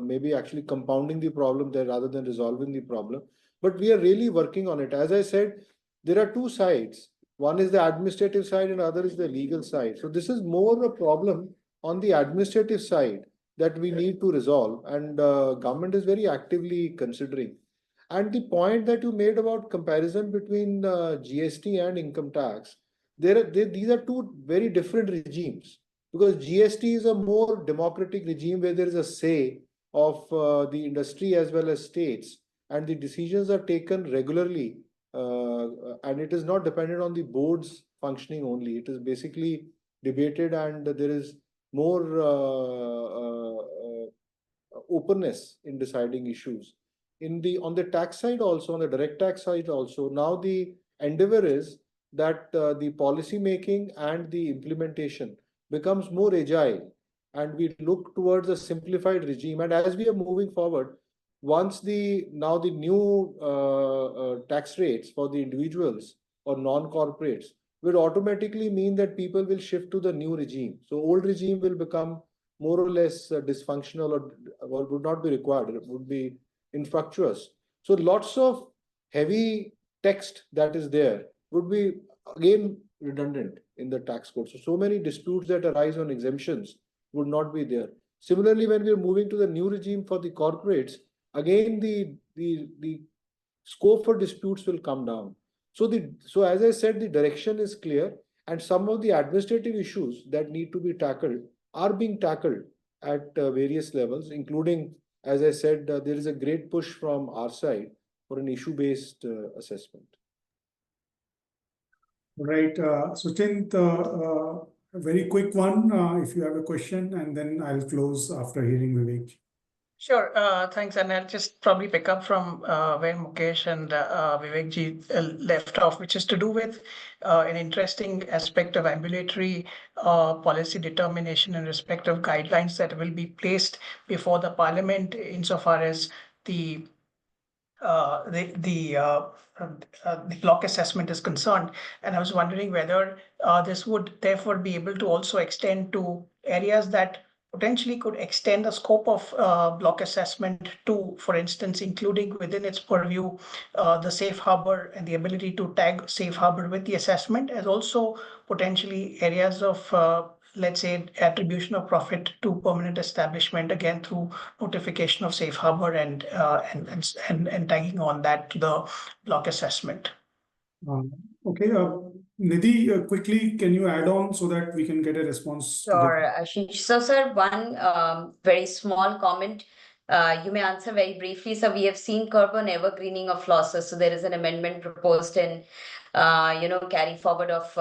may be actually compounding the problem there rather than resolving the problem. But we are really working on it. As I said, there are two sides. One is the administrative side and other is the legal side. So this is more a problem on the administrative side that we need to resolve, and government is very actively considering. And the point that you made about comparison between GST and income tax, these are two very different regimes, because GST is a more democratic regime where there is a say of the industry as well as states, and the decisions are taken regularly, and it is not dependent on the board's functioning only. It is basically debated, and there is more openness in deciding issues. On the tax side also, on the direct tax side also, now the endeavor is that the policy making and the implementation becomes more agile, and we look towards a simplified regime. And as we are moving forward, once now the new tax rates for the individuals or non-corporates will automatically mean that people will shift to the new regime. So old regime will become more or less dysfunctional, or would not be required. It would be infructuous. So lots of heavy text that is there would be again redundant in the tax code. So many disputes that arise on exemptions would not be there. Similarly, when we are moving to the new regime for the corporates, again the scope for disputes will come down. So as I said, the direction is clear, and some of the administrative issues that need to be tackled are being tackled at various levels, including, as I said, there is a great push from our side for an issue-based assessment. Right, Suchint, a very quick one, if you have a question, and then I'll close after hearing Vivek. Sure, thanks. And I'll just probably pick up from where Mukesh and Vivek ji left off, which is to do with an interesting aspect of ambulatory policy determination in respect of guidelines that will be placed before the Parliament insofar as the block assessment is concerned. And I was wondering whether this would therefore be able to also extend to areas that potentially could extend the scope of block assessment to, for instance, including within its purview, the safe harbor and the ability to tag safe harbor with the assessment, as also potentially areas of let's say, attribution of profit to permanent establishment, again through notification of safe harbor and tagging on that to the block assessment. Okay, Nidhi, quickly, can you add on so that we can get a response? Sure, Ashish. So, sir, one very small comment. You may answer very briefly. So, we have seen curb on evergreening of losses. So, there is an amendment proposed in, carry forward of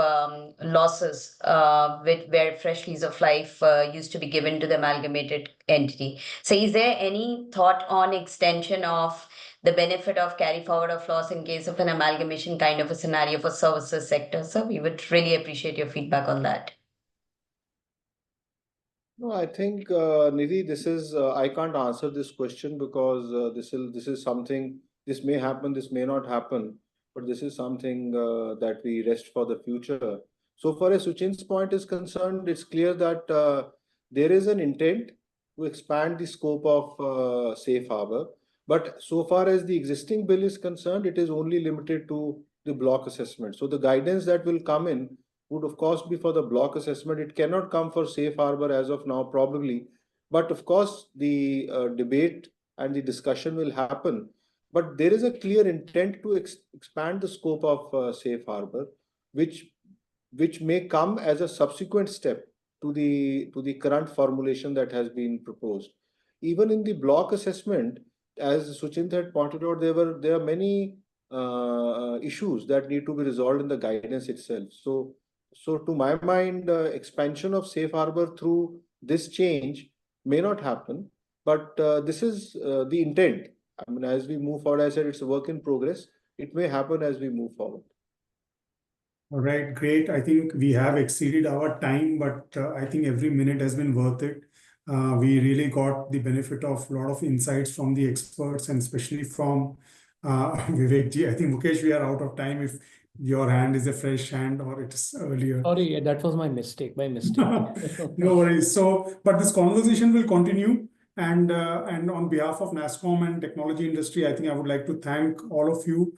losses where fresh lease of life used to be given to the amalgamated entity. So, is there any thought on extension of the benefit of carry forward of loss in case of an amalgamation kind of a scenario for services sector? So, we would really appreciate your feedback on that. No, I think, Nidhi, this is, I can't answer this question because this is something, this may happen, this may not happen, but this is something that we rest for the future. So far as Suchint's point is concerned, it's clear that there is an intent to expand the scope of safe harbor. But so far as the existing bill is concerned, it is only limited to the block assessment. So the guidance that will come in would of course be for the block assessment. It cannot come for safe harbor as of now, probably. But of course, the debate and the discussion will happen. But there is a clear intent to expand the scope of safe harbor, which may come as a subsequent step to the current formulation that has been proposed. Even in the block assessment, as Suchint had pointed out, there are many issues that need to be resolved in the guidance itself. So to my mind, expansion of safe harbor through this change may not happen, but this is the intent. I mean, as we move forward, I said it's a work in progress. It may happen as we move forward. All right, great. I think we have exceeded our time, but I think every minute has been worth it. We really got the benefit of a lot of insights from the experts and especially from Vivek ji. I think, Mukesh, we are out of time. If your hand is a fresh hand or it's earlier. Sorry, that was my mistake. No worries. So, but this conversation will continue. And on behalf of Nasscom and technology industry, I think I would like to thank all of you.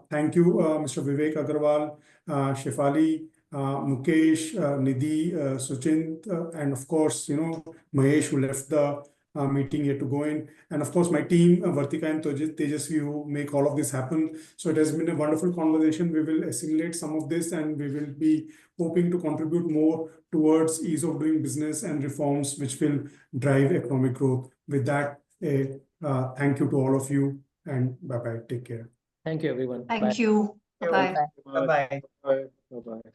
Thank you, Mr. Vivek Aggarwal, Shefali, Mukesh, Nidhi, Suchint, and of course, Mahesh, who left the meeting here to go in. And of course, my team, Vartika and Tejasvi, who make all of this happen. So it has been a wonderful conversation. We will assimilate some of this and we will be hoping to contribute more towards ease of doing business and reforms which will drive economic growth. With that, thank you to all of you and bye-bye. Take care. Thank you, everyone. Thank Bye. you. Bye-bye. Bye-bye. Bye-bye.